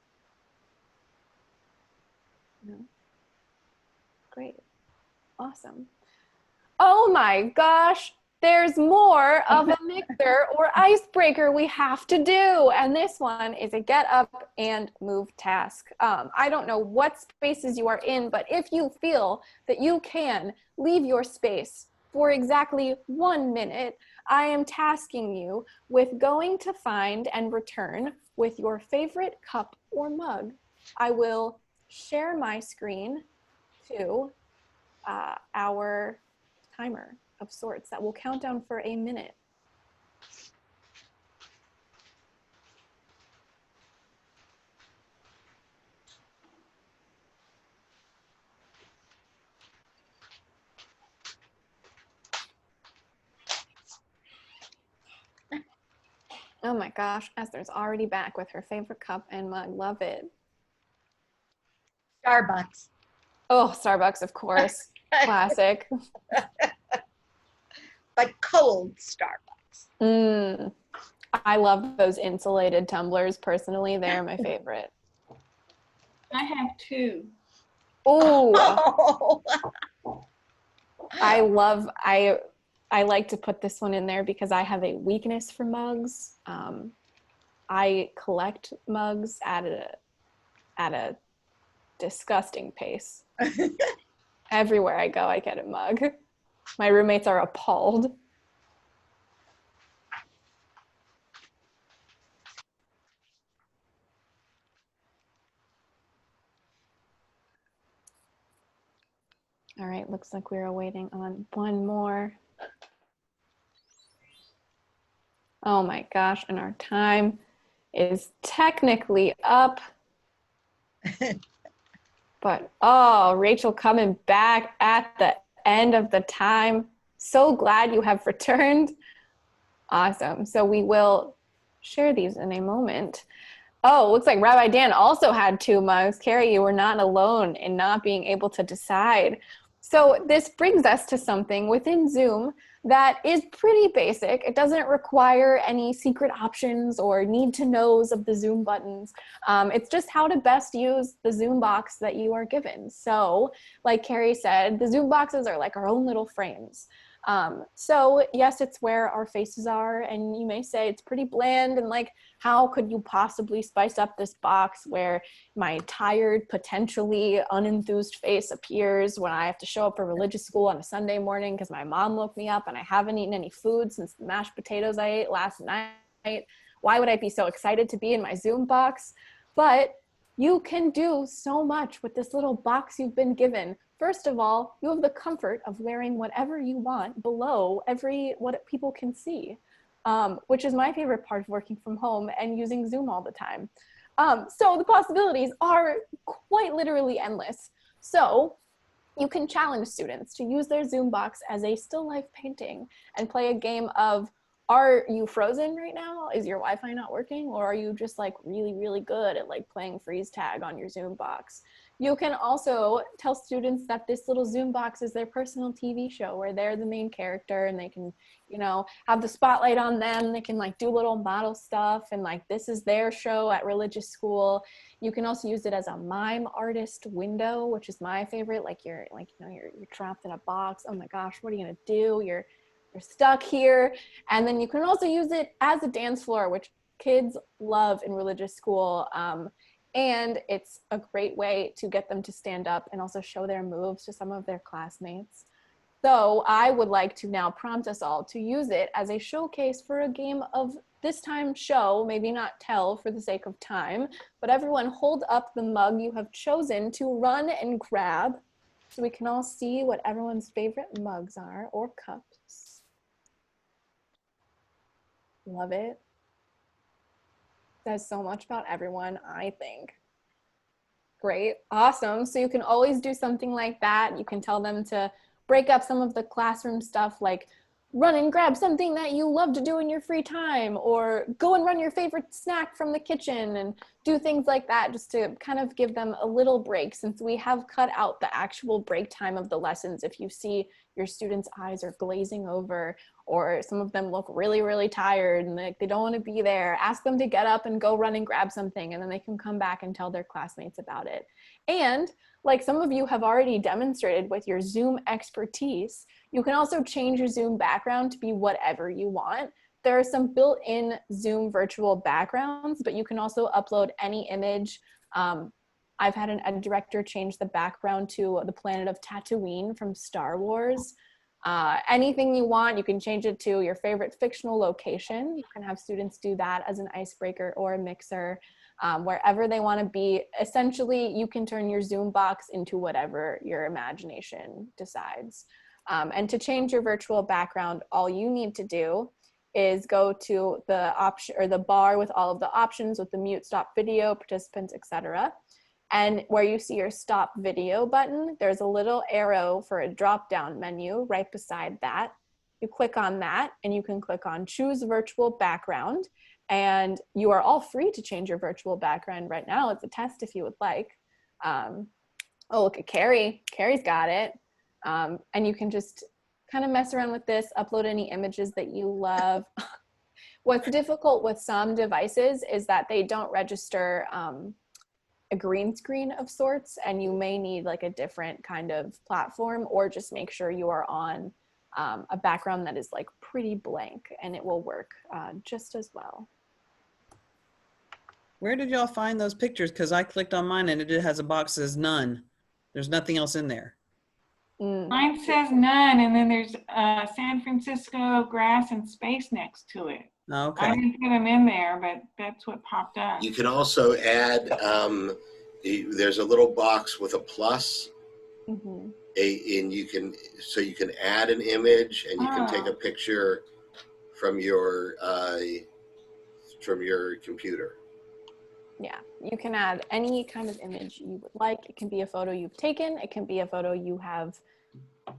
No? Great, awesome. Oh my gosh, there's more of a mixer or icebreaker we have to do. And this one is a get up and move task. I don't know what spaces you are in, but if you feel that you can leave your space for exactly 1 minute, I am tasking you with going to find and return with your favorite cup or mug. I will share my screen to our timer of sorts that will count down for a minute. Oh my gosh, Esther's already back with her favorite cup and mug. Love it.
Starbucks.
Oh, Starbucks, of course. Classic.
But cold Starbucks.
I love those insulated tumblers. Personally, they're my favorite.
I have 2.
Oh,
Oh.
I like to put this one in there because I have a weakness for mugs. I collect mugs at a disgusting pace. Everywhere I go, I get a mug. My roommates are appalled. All right, looks like we're waiting on one more. Oh my gosh, and our time is technically up. But oh, Rachel coming back at the end of the time. So glad you have returned. Awesome. So we will share these in a moment. Oh, looks like Rabbi Dan also had 2 mugs. Carrie, you were not alone in not being able to decide. So this brings us to something within Zoom that is pretty basic. It doesn't require any secret options or need to knows of the Zoom buttons. It's just how to best use the Zoom box that you are given. So like Carrie said, the Zoom boxes are like our own little frames. So yes, it's where our faces are, and you may say it's pretty bland and like, how could you possibly spice up this box where my tired, potentially unenthused face appears when I have to show up for religious school on a Sunday morning because my mom woke me up and I haven't eaten any food since the mashed potatoes I ate last night. Why would I be so excited to be in my Zoom box? But you can do so much with this little box you've been given. First of all, you have the comfort of wearing whatever you want below what people can see, which is my favorite part of working from home and using Zoom all the time. So the possibilities are quite literally endless. So you can challenge students to use their Zoom box as a still life painting and play a game of, are you frozen right now? Is your Wi-Fi not working? Or are you just like really, really good at like playing freeze tag on your Zoom box? You can also tell students that this little Zoom box is their personal TV show where they're the main character and they can, you know, have the spotlight on them. They can like do little model stuff and like, this is their show at religious school. You can also use it as a mime artist window, which is my favorite. Like you're trapped in a box. Oh my gosh, what are you gonna do? You're stuck here. And then you can also use it as a dance floor, which kids love in religious school. And it's a great way to get them to stand up and also show their moves to some of their classmates. So I would like to now prompt us all to use it as a showcase for a game of this time show, maybe not tell for the sake of time, but everyone hold up the mug you have chosen to run and grab so we can all see what everyone's favorite mugs are or cups. Love it. Says so much about everyone, I think. Great, awesome. So you can always do something like that. You can tell them to break up some of the classroom stuff, like run and grab something that you love to do in your free time, or go and run your favorite snack from the kitchen, and do things like that, just to kind of give them a little break, since we have cut out the actual break time of the lessons. If you see your students' eyes are glazing over, or some of them look really, really tired and they don't want to be there, ask them to get up and go run and grab something, and then they can come back and tell their classmates about it. And like some of you have already demonstrated with your Zoom expertise, you can also change your Zoom background to be whatever you want. There are some built-in Zoom virtual backgrounds, but you can also upload any image. I've had an ed director change the background to the planet of Tatooine from Star Wars. Anything you want, you can change it to your favorite fictional location. You can have students do that as an icebreaker or a mixer. Wherever they want to be. Essentially, you can turn your Zoom box into whatever your imagination decides. And to change your virtual background, all you need to do is go to the option or the bar with all of the options with the mute, stop video, participants, etc. And where you see your stop video button, there's a little arrow for a drop-down menu right beside that. You click on that and you can click on choose virtual background. And you are all free to change your virtual background right now. It's a test if you would like. Oh, look at Carrie. Carrie's got it. And you can just kind of mess around with this, upload any images that you love. What's difficult with some devices is that they don't register a green screen of sorts, and you may need like a different kind of platform, or just make sure you are on a background that is like pretty blank, and it will work just as well.
Where did y'all find those pictures? Because I clicked on mine and it has a box that says none. There's nothing else in there.
Mine says none, and then there's San Francisco grass and space next to it.
Okay.
I didn't put them in there, but that's what popped up.
You can also add, there's a little box with a plus, and you can add an image, and you can take a picture from your computer.
Yeah, you can add any kind of image you would like. It can be a photo you've taken. It can be a photo you have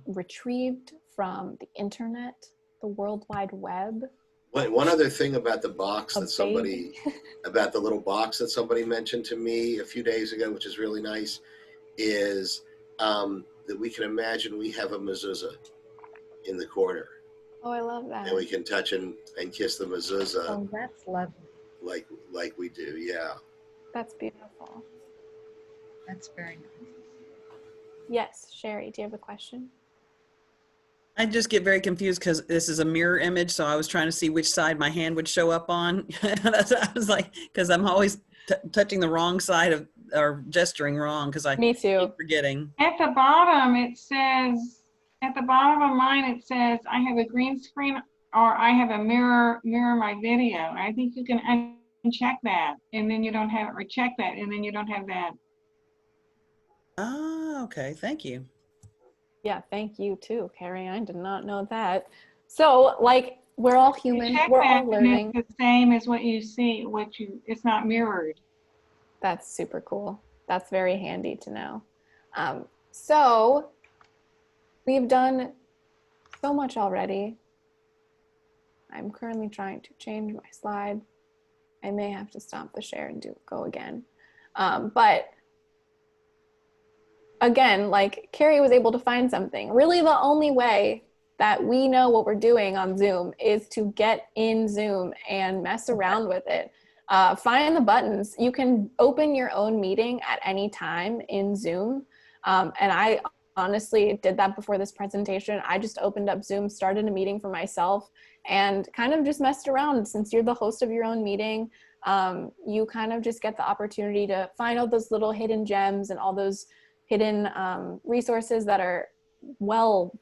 retrieved from the internet, the World Wide Web.
One other thing about the box that somebody, about the little box that somebody mentioned to me a few days ago, which is really nice, is that we can imagine we have a mezuzah in the corner.
Oh, I love that.
And we can touch and kiss the mezuzah.
Oh, that's lovely.
Like we do, yeah.
That's beautiful.
That's very nice.
Yes, Sherry, do you have a question?
I just get very confused because this is a mirror image, so I was trying to see which side my hand would show up on. I was like, because I'm always touching the wrong side of, or gesturing wrong, because I
Me too.
keep forgetting.
At the bottom, it says, at the bottom of mine, it says, I have a green screen or I have a mirror my video. I think you can uncheck that, and then you don't have, or check that, and then you don't have that.
Ah, okay. Thank you.
Yeah, thank you too, Carrie. I did not know that. So, like, we're all human.
Check
We're
that,
all learning.
and it's the same as what you see. It's not mirrored.
That's super cool. That's very handy to know. So we've done so much already. I'm currently trying to change my slide. I may have to stop the share and go again. But again, like Carrie was able to find something. Really the only way that we know what we're doing on Zoom is to get in Zoom and mess around with it. Find the buttons. You can open your own meeting at any time in Zoom. And I honestly did that before this presentation. I just opened up Zoom, started a meeting for myself, and kind of just messed around. Since you're the host of your own meeting, you kind of just get the opportunity to find all those little hidden gems and all those hidden resources that are well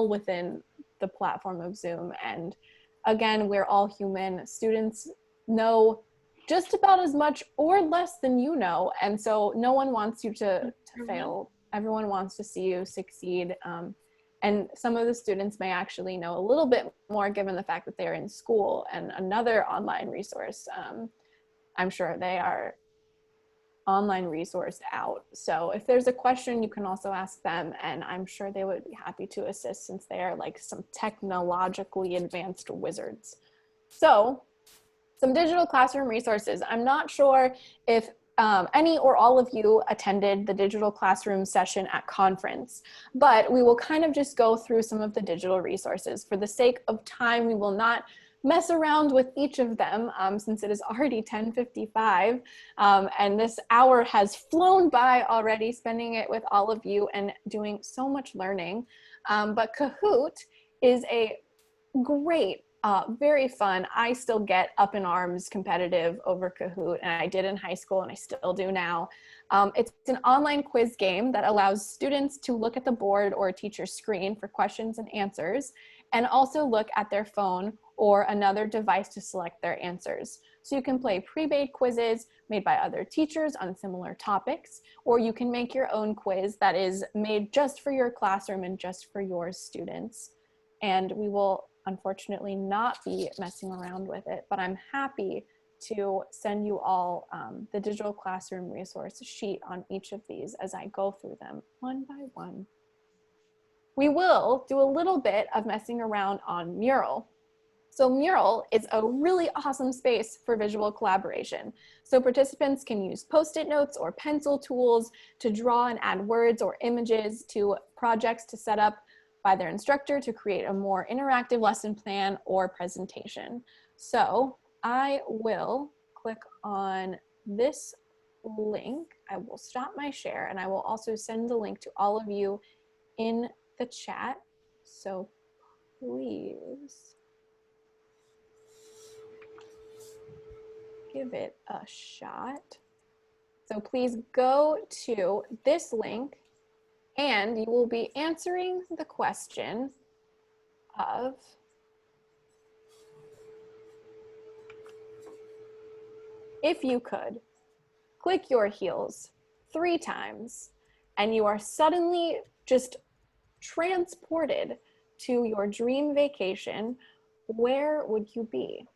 within the platform of Zoom. And again, we're all human. Students know just about as much or less than you know, and so no one wants you to fail. Everyone wants to see you succeed. And some of the students may actually know a little bit more given the fact that they're in school. And another online resource, I'm sure they are online resource out. So if there's a question, you can also ask them, and I'm sure they would be happy to assist since they are like some technologically advanced wizards. So some digital classroom resources. I'm not sure if any or all of you attended the digital classroom session at conference, but we will kind of just go through some of the digital resources. For the sake of time, we will not mess around with each of them since it is already 10:55 and this hour has flown by already, spending it with all of you and doing so much learning. But Kahoot is a great, very fun. I still get up in arms competitive over Kahoot, and I did in high school and I still do now. It's an online quiz game that allows students to look at the board or a teacher's screen for questions and answers, and also look at their phone or another device to select their answers. So you can play pre-made quizzes made by other teachers on similar topics, or you can make your own quiz that is made just for your classroom and just for your students. And we will unfortunately not be messing around with it, but I'm happy to send you all the digital classroom resource sheet on each of these as I go through them one by one. We will do a little bit of messing around on Mural. So Mural is a really awesome space for visual collaboration. So participants can use Post-it notes or pencil tools to draw and add words or images to projects to set up by their instructor to create a more interactive lesson plan or presentation. So I will click on this link. I will stop my share, and I will also send the link to all of you in the chat. So please give it a shot. So please go to this link and you will be answering the question of if you could click your heels 3 times and you are suddenly just transported to your dream vacation, where would you be?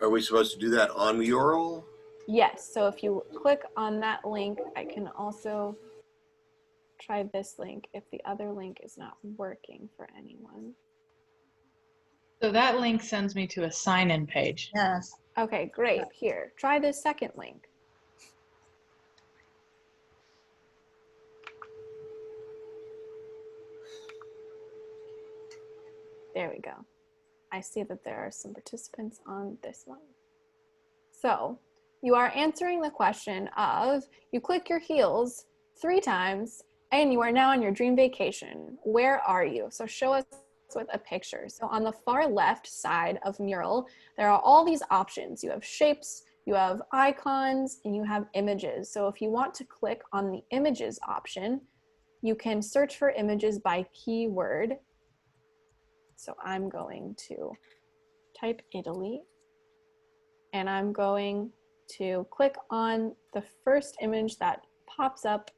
Are we supposed to do that on Mural?
Yes, so if you click on that link, I can also try this link if the other link is not working for anyone.
So that link sends me to a sign-in page.
Yes.
Okay, great. Here, try this second link. There we go. I see that there are some participants on this one. So you are answering the question of, you click your heels 3 times and you are now on your dream vacation. Where are you? So show us with a picture. So on the far left side of Mural, there are all these options. You have shapes, you have icons, and you have images. So if you want to click on the images option, you can search for images by keyword. So I'm going to type Italy, and I'm going to click on the first image that pops up.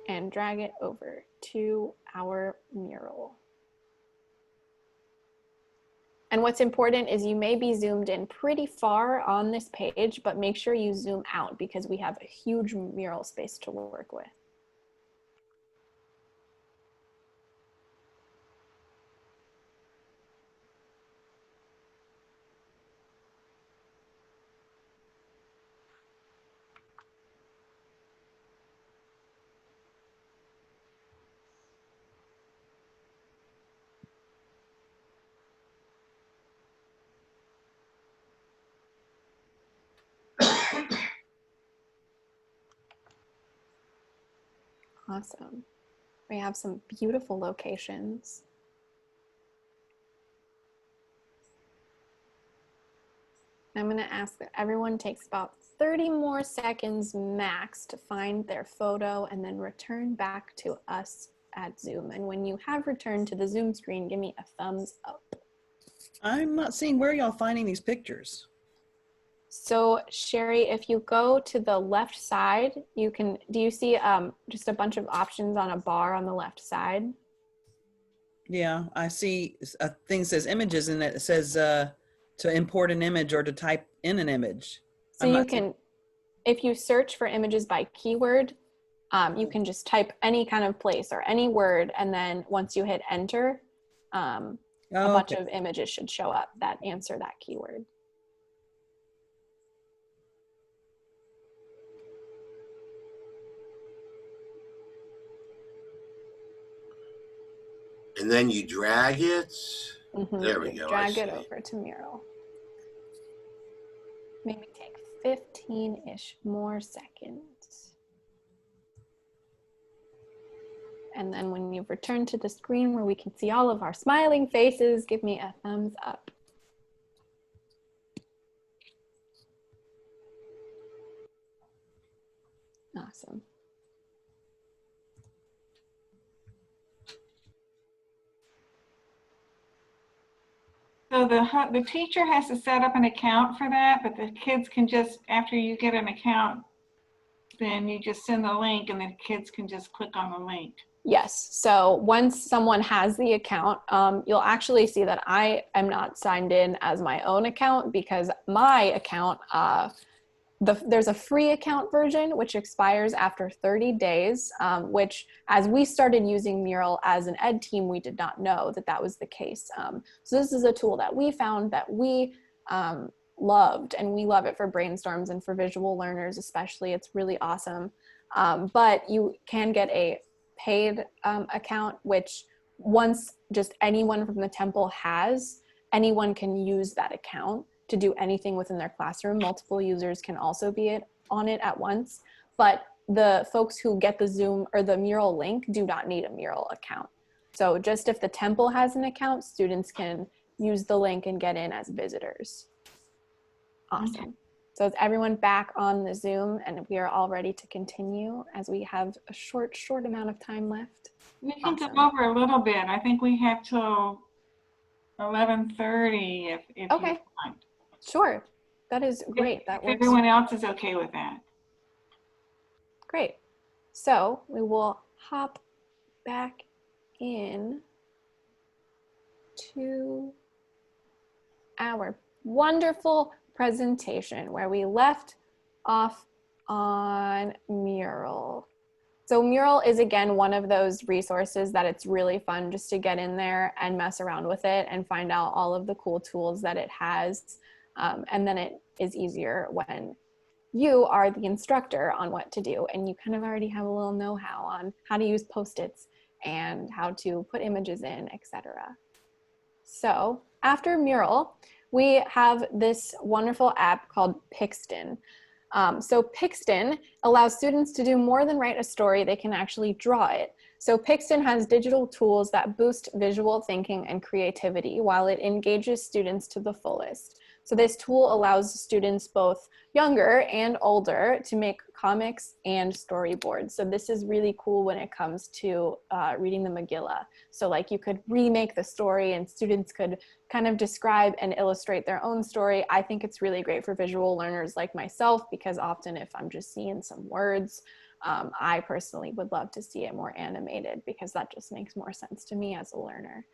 And drag it over to our mural. And what's important is you may be zoomed in pretty far on this page, but make sure you zoom out because we have a huge mural space to work with. Awesome. We have some beautiful locations. I'm going to ask that everyone takes about 30 more seconds max to find their photo and then return back to us at Zoom. And when you have returned to the Zoom screen, give me a thumbs up.
I'm not seeing where y'all finding these pictures.
So Sherry, if you go to the left side, you can, do you see just a bunch of options on a bar on the left side?
Yeah, I see a thing says images and it says to import an image or to type in an image.
So you can, if you search for images by keyword, you can just type any kind of place or any word, and then once you hit enter, a bunch of images should show up that answer that keyword.
And then you drag it. There we go.
Drag it over to Mural. Maybe take 15-ish more seconds. And then when you've returned to the screen where we can see all of our smiling faces, give me a thumbs up. Awesome.
So the teacher has to set up an account for that, but the kids can just, after you get an account, then you just send the link and the kids can just click on the link.
Yes, so once someone has the account, you'll actually see that I am not signed in as my own account because my account, there's a free account version which expires after 30 days, which as we started using Mural as an ed team, we did not know that that was the case. So this is a tool that we found that we loved, and we love it for brainstorms and for visual learners especially. It's really awesome. But you can get a paid account, which once just anyone from the temple has, anyone can use that account to do anything within their classroom. Multiple users can also be on it at once, but the folks who get the Zoom or the Mural link do not need a Mural account. So just if the temple has an account, students can use the link and get in as visitors. Awesome. Okay. So is everyone back on the Zoom, and we are all ready to continue as we have a short amount of time left?
We can go over a little bit. I think we have till 11:30 if
okay.
you want.
Sure, that is great.
If everyone else is okay with that.
Great. So we will hop back in to our wonderful presentation where we left off on Mural. So Mural is, again, one of those resources that it's really fun just to get in there and mess around with it and find out all of the cool tools that it has. And then it is easier when you are the instructor on what to do and you kind of already have a little know-how on how to use Post-its and how to put images in, etc. So after Mural, we have this wonderful app called Pixton. So Pixton allows students to do more than write a story, they can actually draw it. So Pixton has digital tools that boost visual thinking and creativity while it engages students to the fullest. So this tool allows students both younger and older to make comics and storyboards. So this is really cool when it comes to reading the Megillah. So like you could remake the story and students could kind of describe and illustrate their own story. I think it's really great for visual learners like myself because often if I'm just seeing some words, I personally would love to see it more animated because that just makes more sense to me as a learner.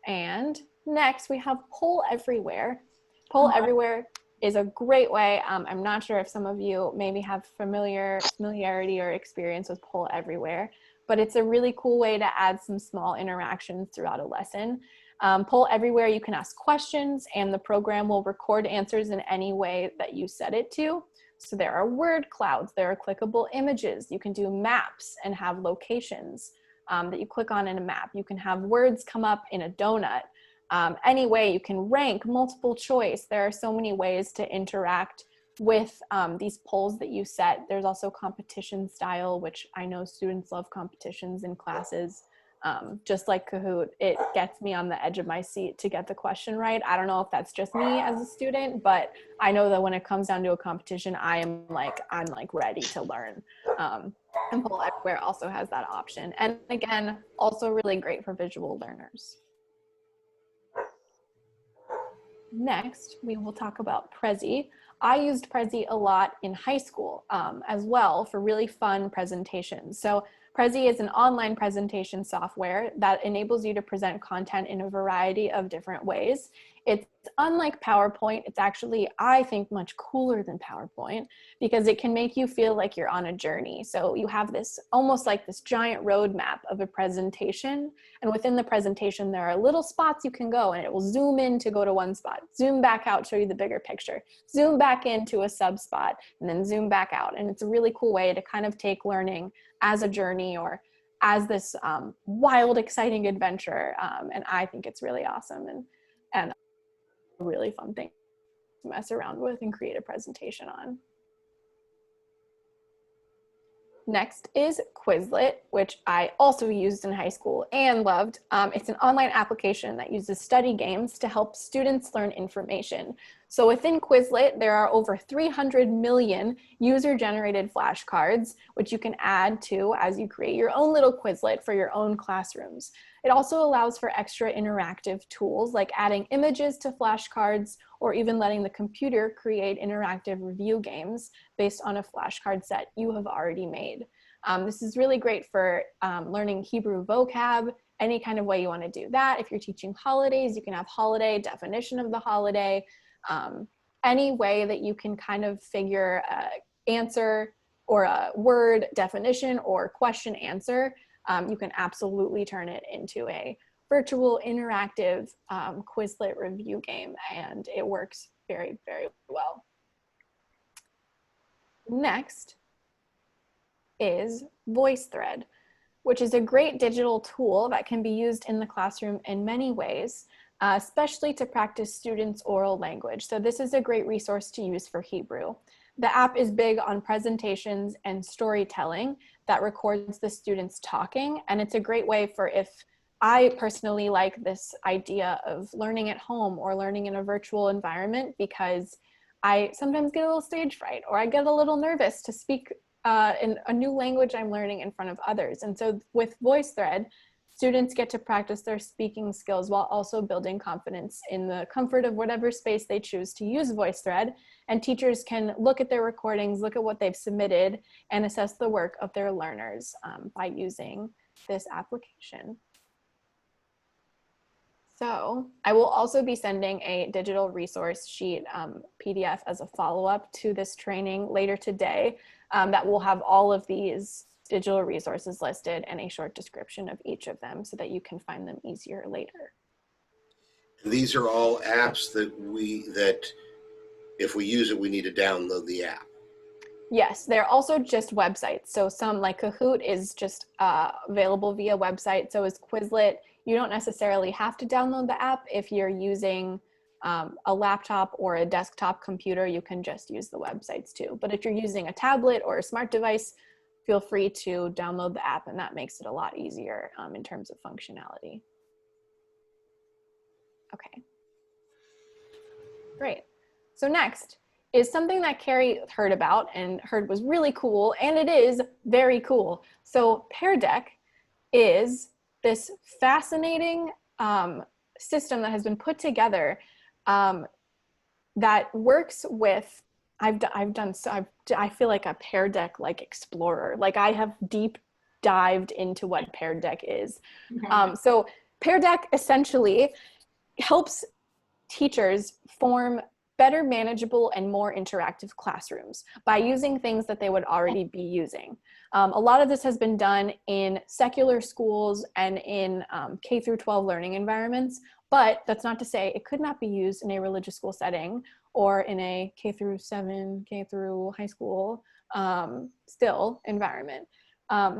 And next we have Poll Everywhere. Poll Everywhere is a great way. I'm not sure if some of you maybe have familiarity or experience with Poll Everywhere, but it's a really cool way to add some small interactions throughout a lesson. Poll Everywhere, you can ask questions and the program will record answers in any way that you set it to. So there are word clouds, there are clickable images, you can do maps and have locations that you click on in a map. You can have words come up in a donut. Any way you can rank, multiple choice. There are so many ways to interact with these polls that you set. There's also competition style, which I know students love competitions in classes. Just like Kahoot, it gets me on the edge of my seat to get the question right. I don't know if that's just me as a student, but I know that when it comes down to a competition, I'm like ready to learn. And Poll Everywhere also has that option. And again, also really great for visual learners. Next, we will talk about Prezi. I used Prezi a lot in high school as well for really fun presentations. So Prezi is an online presentation software that enables you to present content in a variety of different ways. It's unlike PowerPoint. It's actually, I think, much cooler than PowerPoint because it can make you feel like you're on a journey. So you have this almost like this giant roadmap of a presentation. And within the presentation, there are little spots you can go and it will zoom in to go to one spot, zoom back out, show you the bigger picture, zoom back into a sub spot, and then zoom back out. And it's a really cool way to kind of take learning as a journey or as this wild, exciting adventure. And I think it's really awesome and a really fun thing to mess around with and create a presentation on. Next is Quizlet, which I also used in high school and loved. It's an online application that uses study games to help students learn information. So within Quizlet, there are over 300 million user-generated flashcards, which you can add to as you create your own little Quizlet for your own classrooms. It also allows for extra interactive tools like adding images to flashcards or even letting the computer create interactive review games based on a flashcard set you have already made. This is really great for learning Hebrew vocab, any kind of way you want to do that. If you're teaching holidays, you can have holiday, definition of the holiday, any way that you can kind of figure answer or a word definition or question answer. You can absolutely turn it into a virtual interactive Quizlet review game, and it works very, very well. Next is VoiceThread, which is a great digital tool that can be used in the classroom in many ways, especially to practice students' oral language. So this is a great resource to use for Hebrew. The app is big on presentations and storytelling that records the students talking, and it's a great way for if I personally like this idea of learning at home or learning in a virtual environment because I sometimes get a little stage fright or I get a little nervous to speak in a new language I'm learning in front of others. And so with VoiceThread, students get to practice their speaking skills while also building confidence in the comfort of whatever space they choose to use VoiceThread. And teachers can look at their recordings, look at what they've submitted, and assess the work of their learners by using this application. So I will also be sending a digital resource sheet PDF as a follow-up to this training later today that will have all of these digital resources listed and a short description of each of them so that you can find them easier later.
And these are all apps that if we use it, we need to download the app.
Yes, they're also just websites. So some like Kahoot is just available via website. So is Quizlet. You don't necessarily have to download the app. If you're using a laptop or a desktop computer, you can just use the websites too. But if you're using a tablet or a smart device, feel free to download the app, and that makes it a lot easier in terms of functionality. Okay, great. So next is something that Carrie heard about and heard was really cool, and it is very cool. So Pear Deck is this fascinating system that has been put together that works with, I feel like a Pear Deck like explorer. Like I have deep dived into what Pear Deck is. So Pear Deck essentially helps teachers form better manageable and more interactive classrooms by using things that they would already be using. A lot of this has been done in secular schools and in K through 12 learning environments, but that's not to say it could not be used in a religious school setting or in a K through 7, K through high school still environment.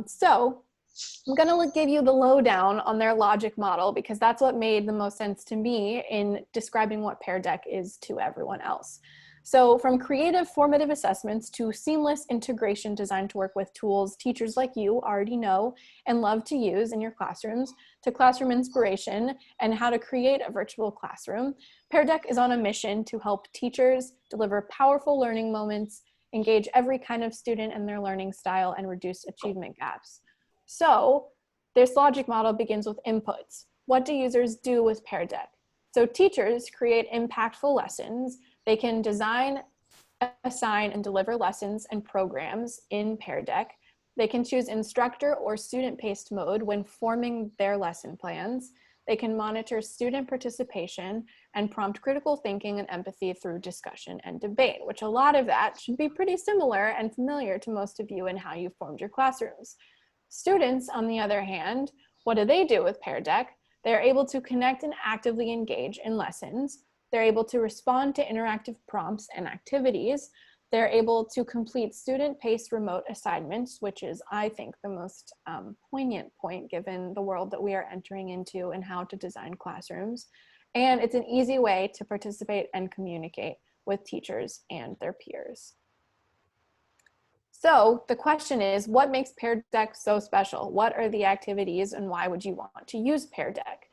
So I'm gonna give you the lowdown on their logic model because that's what made the most sense to me in describing what Pear Deck is to everyone else. So from creative formative assessments to seamless integration designed to work with tools teachers like you already know and love to use in your classrooms, to classroom inspiration and how to create a virtual classroom, Pear Deck is on a mission to help teachers deliver powerful learning moments, engage every kind of student in their learning style, and reduce achievement gaps. So this logic model begins with inputs. What do users do with Pear Deck? So teachers create impactful lessons. They can design assign, and deliver lessons and programs in Pear Deck. They can choose instructor or student-paced mode when forming their lesson plans. They can monitor student participation and prompt critical thinking and empathy through discussion and debate, which a lot of that should be pretty similar and familiar to most of you in how you formed your classrooms. Students, on the other hand, what do they do with Pear Deck? They're able to connect and actively engage in lessons. They're able to respond to interactive prompts and activities. They're able to complete student-paced remote assignments, which is, I think, the most poignant point given the world that we are entering into and how to design classrooms. And it's an easy way to participate and communicate with teachers and their peers. So the question is, what makes Pear Deck so special? What are the activities and why would you want to use Pear Deck?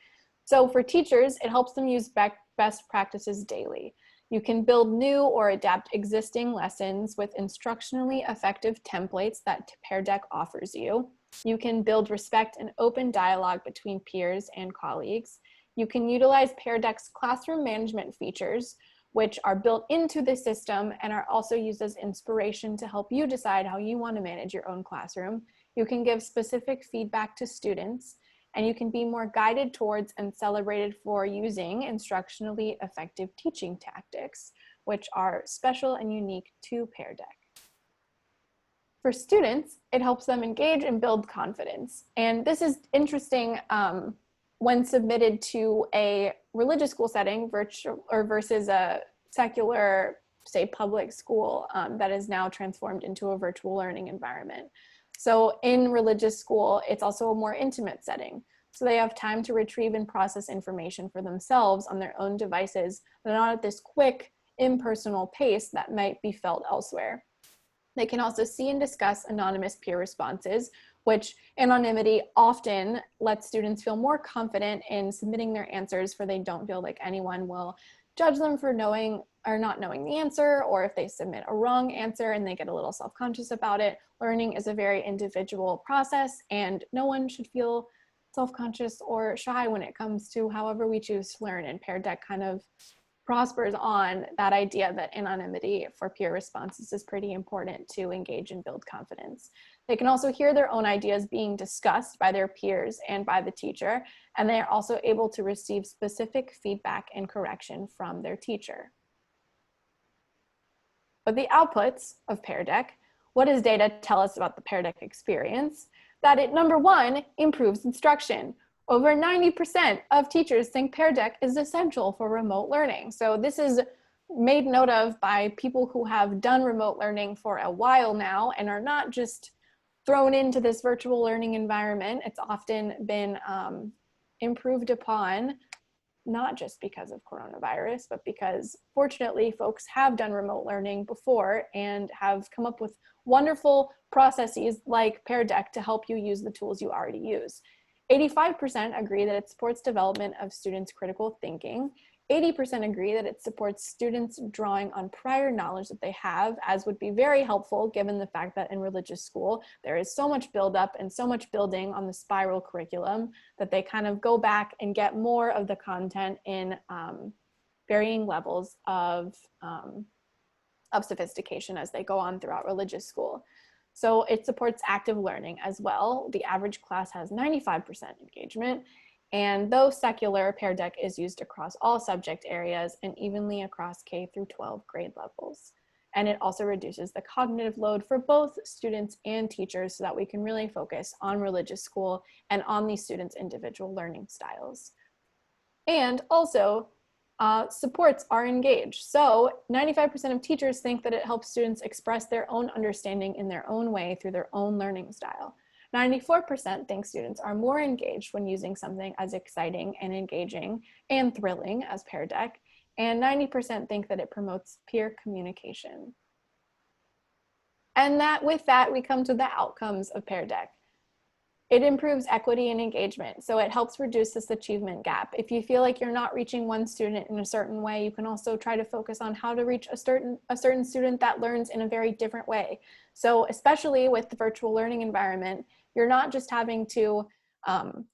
So for teachers, it helps them use best practices daily. You can build new or adapt existing lessons with instructionally effective templates that Pear Deck offers you. You can build respect and open dialogue between peers and colleagues. You can utilize Pear Deck's classroom management features, which are built into the system and are also used as inspiration to help you decide how you want to manage your own classroom. You can give specific feedback to students, and you can be more guided towards and celebrated for using instructionally effective teaching tactics, which are special and unique to Pear Deck. For students, it helps them engage and build confidence. And this is interesting when submitted to a religious school setting versus a secular, say, public school that is now transformed into a virtual learning environment. So in religious school, it's also a more intimate setting. So they have time to retrieve and process information for themselves on their own devices, but not at this quick, impersonal pace that might be felt elsewhere. They can also see and discuss anonymous peer responses, which anonymity often lets students feel more confident in submitting their answers, for they don't feel like anyone will judge them for knowing or not knowing the answer, or if they submit a wrong answer and they get a little self-conscious about it. Learning is a very individual process, and no one should feel self-conscious or shy when it comes to however we choose to learn. And Pear Deck kind of prospers on that idea that anonymity for peer responses is pretty important to engage and build confidence. They can also hear their own ideas being discussed by their peers and by the teacher, and they are also able to receive specific feedback and correction from their teacher. But the outputs of Pear Deck, what does data tell us about the Pear Deck experience? That it, number one, improves instruction. Over 90% of teachers think Pear Deck is essential for remote learning. So this is made note of by people who have done remote learning for a while now and are not just thrown into this virtual learning environment. It's often been improved upon, not just because of coronavirus, but because fortunately folks have done remote learning before and have come up with wonderful processes like Pear Deck to help you use the tools you already use. 85% agree that it supports development of students' critical thinking. 80% agree that it supports students drawing on prior knowledge that they have, as would be very helpful given the fact that in religious school, there is so much buildup and so much building on the spiral curriculum that they kind of go back and get more of the content in varying levels of sophistication as they go on throughout religious school. So it supports active learning as well. The average class has 95% engagement. And though secular, Pear Deck is used across all subject areas and evenly across K through 12 grade levels. And it also reduces the cognitive load for both students and teachers so that we can really focus on religious school and on these students' individual learning styles. And also, supports are engaged. So 95% of teachers think that it helps students express their own understanding in their own way through their own learning style. 94% think students are more engaged when using something as exciting and engaging and thrilling as Pear Deck, and 90% think that it promotes peer communication. And with that, we come to the outcomes of Pear Deck. It improves equity and engagement, so it helps reduce this achievement gap. If you feel like you're not reaching one student in a certain way, you can also try to focus on how to reach a certain student that learns in a very different way. So especially with the virtual learning environment, you're not just having to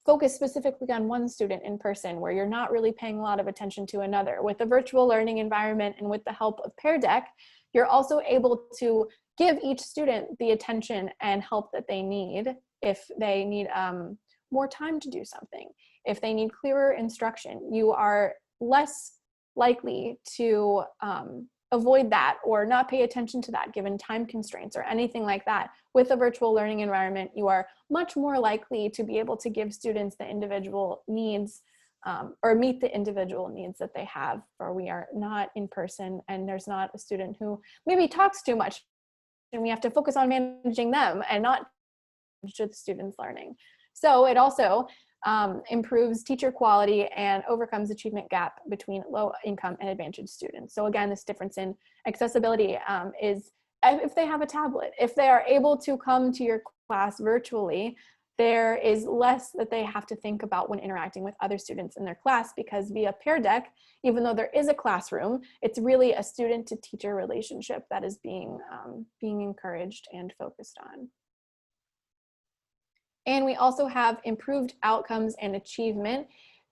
focus specifically on one student in person where you're not really paying a lot of attention to another. With the virtual learning environment and with the help of Pear Deck, You're also able to give each student the attention and help that they need if they need more time to do something. If they need clearer instruction, you are less likely to avoid that or not pay attention to that given time constraints or anything like that. With a virtual learning environment, you are much more likely to be able to give students the individual needs or meet the individual needs that they have, for we are not in person and there's not a student who maybe talks too much and we have to focus on managing them and not to the students' learning. So it also improves teacher quality and overcomes achievement gap between low income and advantaged students. So again, this difference in accessibility is if they have a tablet, if they are able to come to your class virtually, there is less that they have to think about when interacting with other students in their class, because via Pear Deck, even though there is a classroom, it's really a student to teacher relationship that is being encouraged and focused on. And we also have improved outcomes and achievement,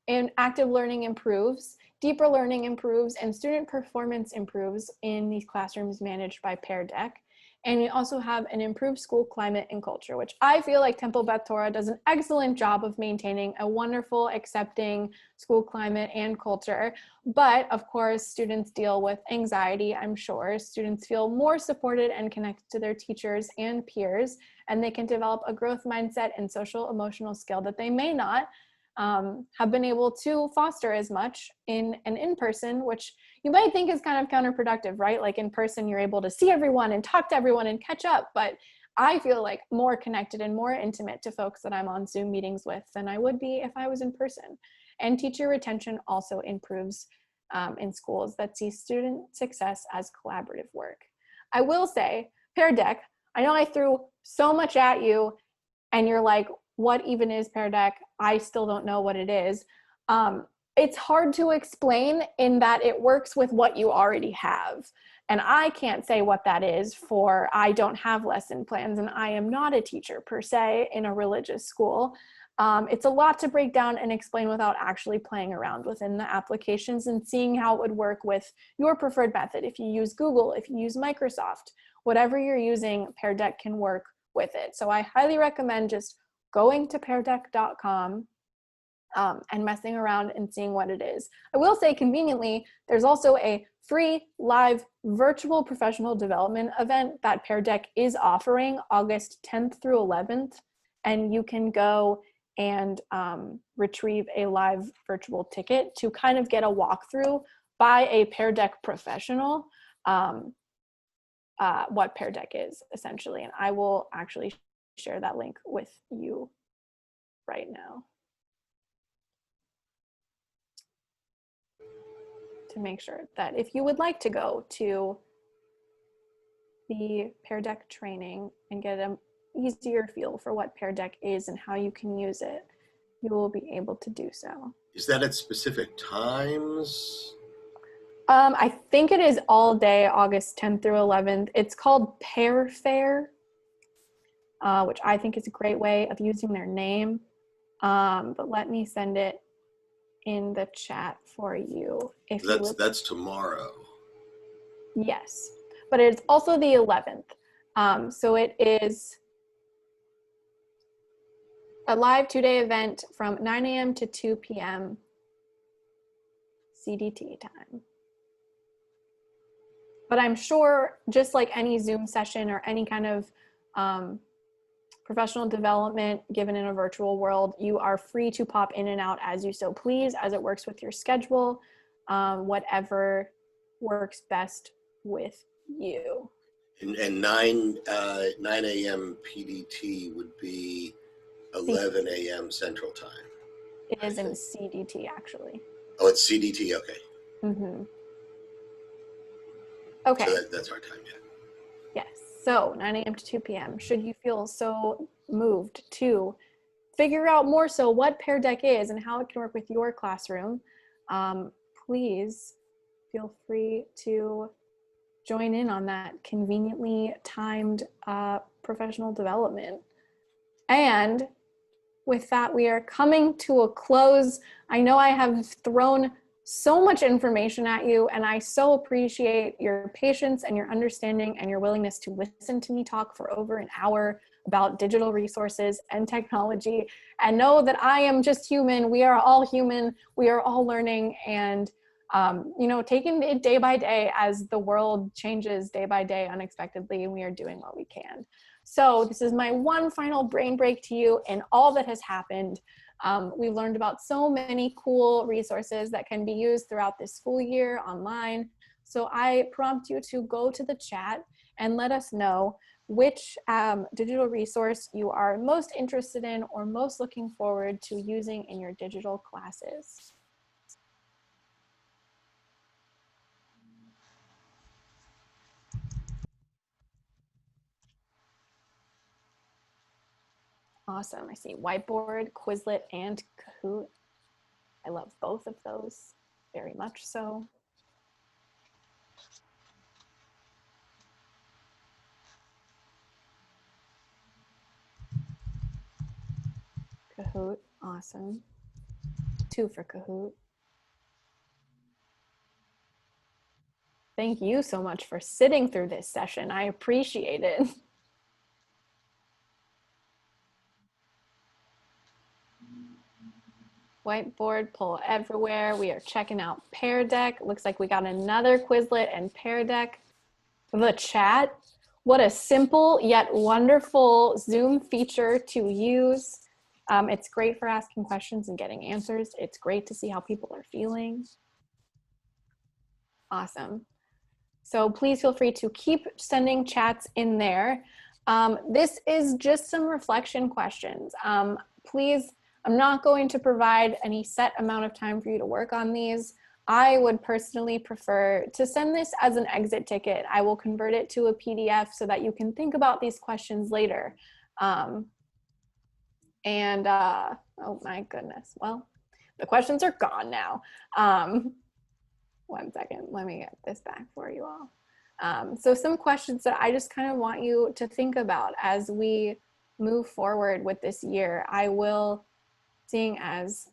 and active learning improves, deeper learning improves, and student performance improves in these classrooms managed by Pear Deck. And we also have an improved school climate and culture, which I feel like Temple Beth Torah does an excellent job of maintaining a wonderful, accepting school climate and culture. But of course, students deal with anxiety, I'm sure. Students feel more supported and connected to their teachers and peers, and they can develop a growth mindset and social emotional skill that they may not have been able to foster as much in an in-person, which you might think is kind of counterproductive, right? Like in person, you're able to see everyone and talk to everyone and catch up, but I feel like more connected and more intimate to folks that I'm on Zoom meetings with than I would be if I was in person. And teacher retention also improves in schools that see student success as collaborative work. I will say, Pear Deck, I know I threw so much at you and you're like, what even is Pear Deck? I still don't know what it is. It's hard to explain in that it works with what you already have. And I can't say what that is, for I don't have lesson plans and I am not a teacher per se in a religious school. It's a lot to break down and explain without actually playing around within the applications and seeing how it would work with your preferred method. If you use Google, if you use Microsoft, whatever you're using, Pear Deck can work with it. So I highly recommend just going to peardeck.com and messing around and seeing what it is. I will say conveniently, there's also a free live virtual professional development event that Pear Deck is offering August 10th through 11th. And you can go and retrieve a live virtual ticket to kind of get a walkthrough by a Pear Deck professional, what Pear Deck is essentially. And I will actually share that link with you right now to make sure that if you would like to go to the Pear Deck training and get an easier feel for what Pear Deck is and how you can use it, you will be able to do so.
Is that at specific times?
I think it is all day, August 10th through 11th. It's called Pear Fair, which I think is a great way of using their name. But let me send it in the chat for you. If
That's tomorrow.
Yes, but it's also the 11th. So it is a live 2-day event from 9 a.m. to 2 p.m. CDT time. But I'm sure, just like any Zoom session or any kind of professional development given in a virtual world, you are free to pop in and out as you so please, as it works with your schedule, whatever works best with you.
And 9 a.m. PDT would be 11 a.m. Central Time.
It is in CDT, actually.
Oh, it's CDT, okay.
Mm-hmm. Okay.
So that's our time, yeah.
Yes, so 9 a.m. to 2 p.m. Should you feel so moved to figure out more so what Pear Deck is and how it can work with your classroom, please feel free to join in on that conveniently timed professional development. And with that, we are coming to a close. I know I have thrown so much information at you, and I so appreciate your patience and your understanding and your willingness to listen to me talk for over an hour about digital resources and technology, and know that I am just human. We are all human. We are all learning, and you know, taking it day by day as the world changes day by day unexpectedly, and we are doing what we can. So this is my one final brain break to you and all that has happened. We've learned about so many cool resources that can be used throughout this school year online. So I prompt you to go to the chat and let us know which digital resource you are most interested in or most looking forward to using in your digital classes. Awesome. I see Whiteboard, Quizlet, and Kahoot. I love both of those very much so. Kahoot, awesome. 2 for Kahoot. Thank you so much for sitting through this session. I appreciate it. Whiteboard, poll everywhere. We are checking out Pear Deck. Looks like we got another Quizlet and Pear Deck. The chat, what a simple yet wonderful Zoom feature to use. It's great for asking questions and getting answers. It's great to see how people are feeling. Awesome. So please feel free to keep sending chats in there. This is just some reflection questions. Please, I'm not going to provide any set amount of time for you to work on these. I would personally prefer to send this as an exit ticket. I will convert it to a PDF so that you can think about these questions later. Oh my goodness. Well, the questions are gone now. 1 second, let me get this back for you all. So some questions that I just kind of want you to think about as we move forward with this year. I will, seeing as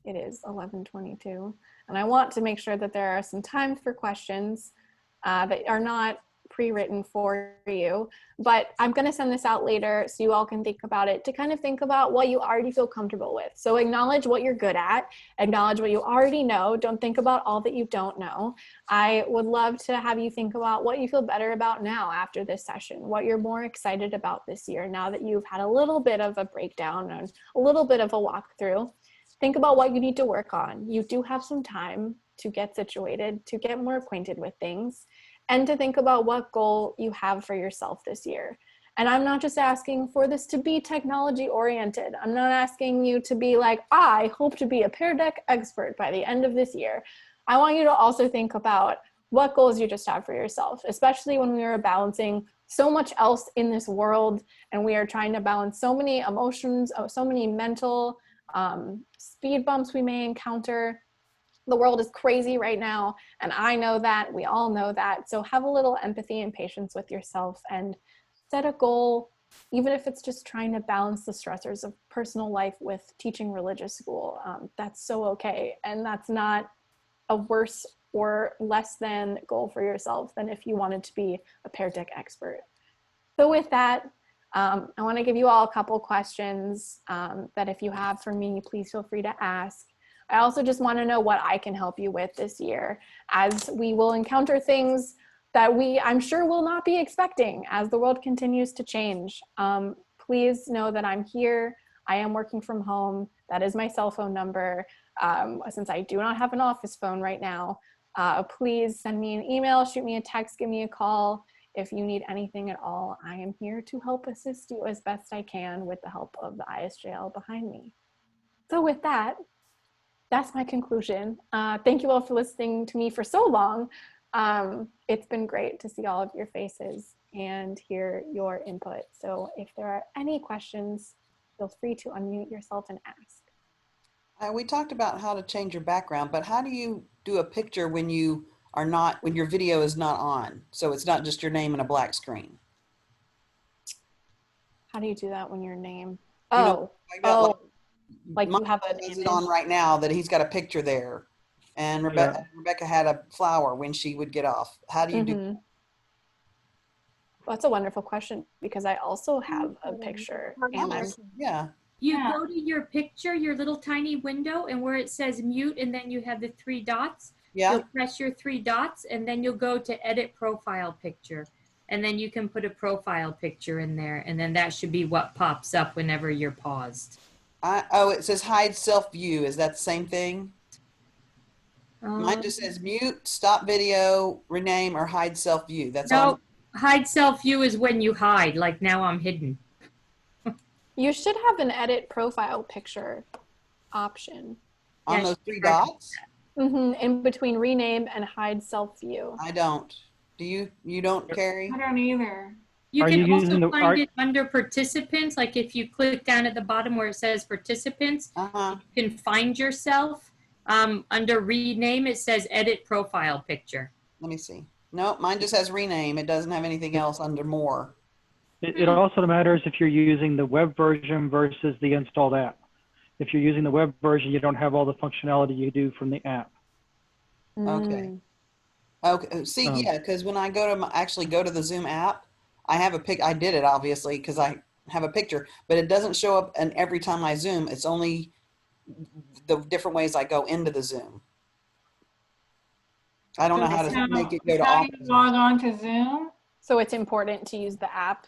it is 11:22, and I want to make sure that there are some times for questions that are not pre-written for you, but I'm going to send this out later so you all can think about it, to kind of think about what you already feel comfortable with. So acknowledge what you're good at, acknowledge what you already know. Don't think about all that you don't know. I would love to have you think about what you feel better about now after this session, what you're more excited about this year now that you've had a little bit of a breakdown and a little bit of a walkthrough. Think about what you need to work on. You do have some time to get situated, to get more acquainted with things, and to think about what goal you have for yourself this year. And I'm not just asking for this to be technology oriented. I'm not asking you to be like, I hope to be a Pear Deck expert by the end of this year. I want you to also think about what goals you just have for yourself, especially when we are balancing so much else in this world and we are trying to balance so many emotions, so many mental speed bumps we may encounter. The world is crazy right now, and I know that, we all know that. So have a little empathy and patience with yourself and set a goal, even if it's just trying to balance the stressors of personal life with teaching religious school. That's so okay, and that's not a worse or less than goal for yourself than if you wanted to be a Pear Deck expert. So with that, I want to give you all a couple questions that if you have for me, please feel free to ask. I also just want to know what I can help you with this year, as we will encounter things that I'm sure will not be expecting as the world continues to change. Please know that I'm here. I am working from home. That is my cell phone number. Since I do not have an office phone right now, please send me an email, shoot me a text, give me a call. If you need anything at all, I am here to help assist you as best I can with the help of the ISJL behind me. So with that, that's my conclusion. Thank you all for listening to me for so long. It's been great to see all of your faces and hear your input. So if there are any questions, feel free to unmute yourself and ask.
We talked about how to change your background, but how do you do a picture when you are not, when your video is not on? So it's not just your name and a black screen.
How do you do that when your name?
You know,
Like you have an
is
image
it on right now that he's got a picture there? And Rebecca had a flower when she would get off. How do you do?
Well, that's a wonderful question because I also have a picture and I'm
Yeah.
You go to your picture, your little tiny window, and where it says mute, and then you have the 3 dots.
Yeah.
You'll press your 3 dots, and then you'll go to edit profile picture. And then you can put a profile picture in there, and then that should be what pops up whenever you're paused.
Oh, it says hide self view. Is that the same thing? Mine just says mute, stop video, rename, or hide self view. That's all.
No, hide self view is when you hide, like now I'm hidden.
You should have an edit profile picture option.
On those 3 dots?
In between rename and hide self view.
I don't. Do you? You don't, Carrie?
I don't either.
You
Are
can
you
also
using the-
find it under participants. Like if you click down at the bottom where it says participants,
Uh-huh.
you can find yourself. Under rename, it says edit profile picture.
Let me see. No, mine just has rename. It doesn't have anything else under more.
It also matters if you're using the web version versus the installed app. If you're using the web version, you don't have all the functionality you do from the app.
Okay. Okay. See, yeah, because when I go to actually go to the Zoom app, I have a pic. I did it obviously because I have a picture, but it doesn't show up. And every time I Zoom, it's only the different ways I go into the Zoom. I don't know how to make it go to
How
all.
do you log on to Zoom?
So it's important to use the app.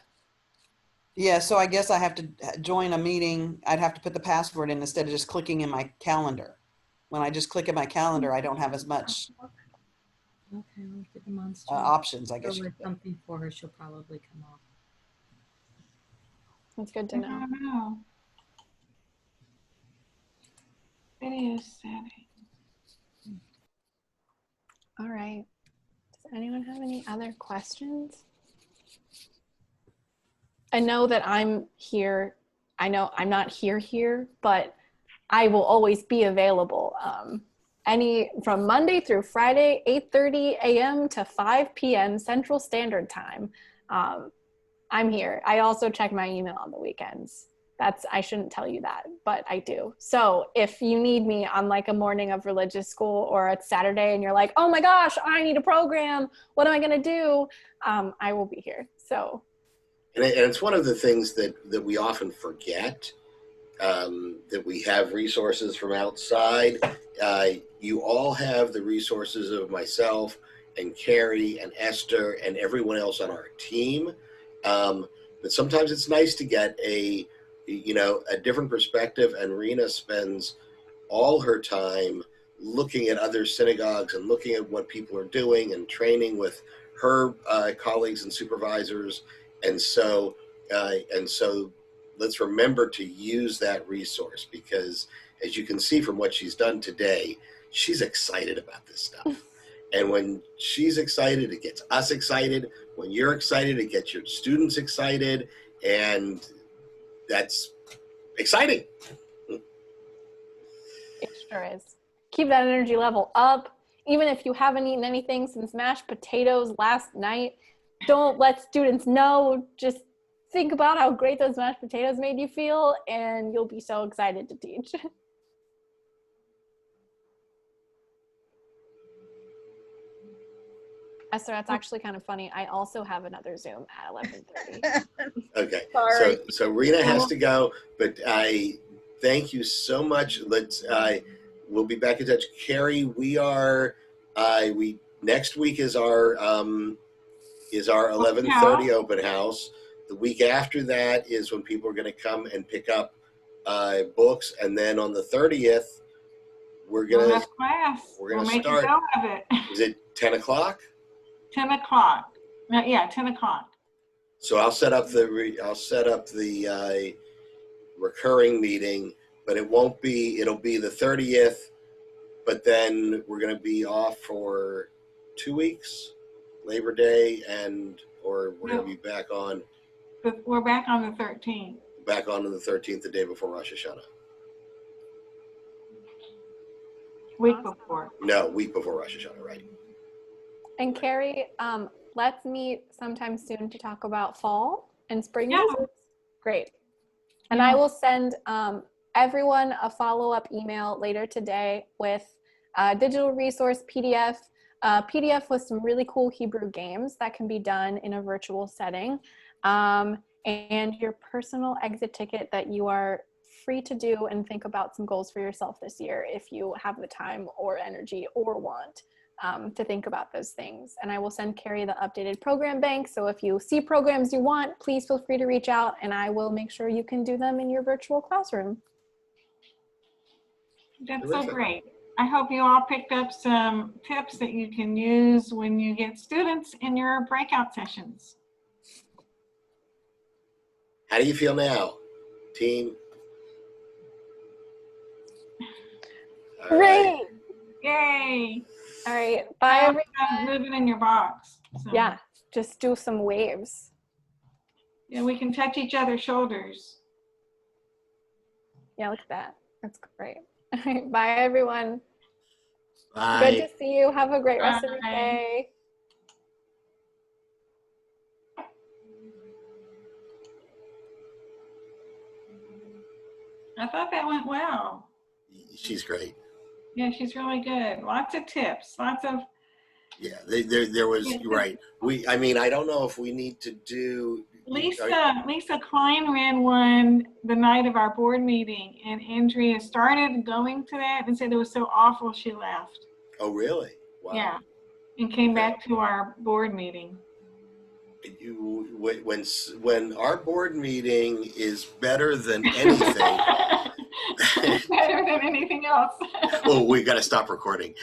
Yeah, so I guess I have to join a meeting. I'd have to put the password in instead of just clicking in my calendar. When I just click in my calendar, I don't have as much
Okay, I'll get the monster.
options, I guess.
With something for her, she'll probably come off.
That's good to
I
know.
don't know. Video setting.
All right. Does anyone have any other questions? I know that I'm here. I know I'm not here, but I will always be available. From Monday through Friday, 8:30 a.m. to 5 p.m. Central Standard Time. I'm here. I also check my email on the weekends. I shouldn't tell you that, but I do. So if you need me on like a morning of religious school or it's Saturday and you're like, oh my gosh, I need a program. What am I going to do? I will be here. So.
And it's one of the things that we often forget, that we have resources from outside. You all have the resources of myself and Carrie and Esther and everyone else on our team. But sometimes it's nice to get a different perspective, and RENA spends all her time looking at other synagogues and looking at what people are doing and training with her colleagues and supervisors. And so let's remember to use that resource, because as you can see from what she's done today, she's excited about this stuff. And when she's excited, it gets us excited. When you're excited, it gets your students excited. And that's exciting.
It sure is. Keep that energy level up. Even if you haven't eaten anything since mashed potatoes last night, don't let students know. Just think about how great those mashed potatoes made you feel, and you'll be so excited to teach. Esther, that's actually kind of funny. I also have another Zoom at 11:30.
Okay.
Sorry.
So Rena has to go, but I thank you so much. We'll be back in touch. Carrie, next week is our 11:30 open house. The week after that is when people are going to come and pick up books, and then on the 30th we're
We'll
gonna
have class.
we're gonna
We'll make
start.
a go of it.
Is it 10 o'clock?
10 o'clock. No, yeah, 10 o'clock.
So I'll set up the recurring meeting, but it'll be the 30th, but then we're going to be off for 2 weeks, Labor Day, or we're going to be back on.
But we're back on the 13th.
Back on the 13th, the day before Rosh Hashanah.
Week before.
No, week before Rosh Hashanah, right?
And Carrie, let's meet sometime soon to talk about fall and spring
Yeah.
visits. Great. And I will send everyone a follow-up email later today with digital resource PDF, PDF with some really cool Hebrew games that can be done in a virtual setting, and your personal exit ticket that you are free to do and think about some goals for yourself this year if you have the time or energy or want to think about those things. And I will send Carrie the updated program bank. So if you see programs you want, please feel free to reach out and I will make sure you can do them in your virtual classroom.
That's so great. I hope you all picked up some tips that you can use when you get students in your breakout sessions.
How do you feel now, team? All
Great.
right.
Yay.
All right. Bye, everyone.
Moving in your box. So.
Yeah. Just do some waves.
Yeah, we can touch each other's shoulders.
Yeah, look at that. That's great. All right. Bye, everyone.
Bye.
Good to see you. Have a great rest of your day.
I thought that went well.
She's great.
Yeah, she's really good. Lots of tips. Lots of.
Yeah, there was, you're right. I mean, I don't know if we need to do.
Lisa Klein ran one the night of our board meeting, and Andrea started going to that and said it was so awful she left.
Oh, really? Wow.
Yeah, and came back to our board meeting.
When our board meeting is better than anything.
Better than anything else.
Well, we got to stop recording.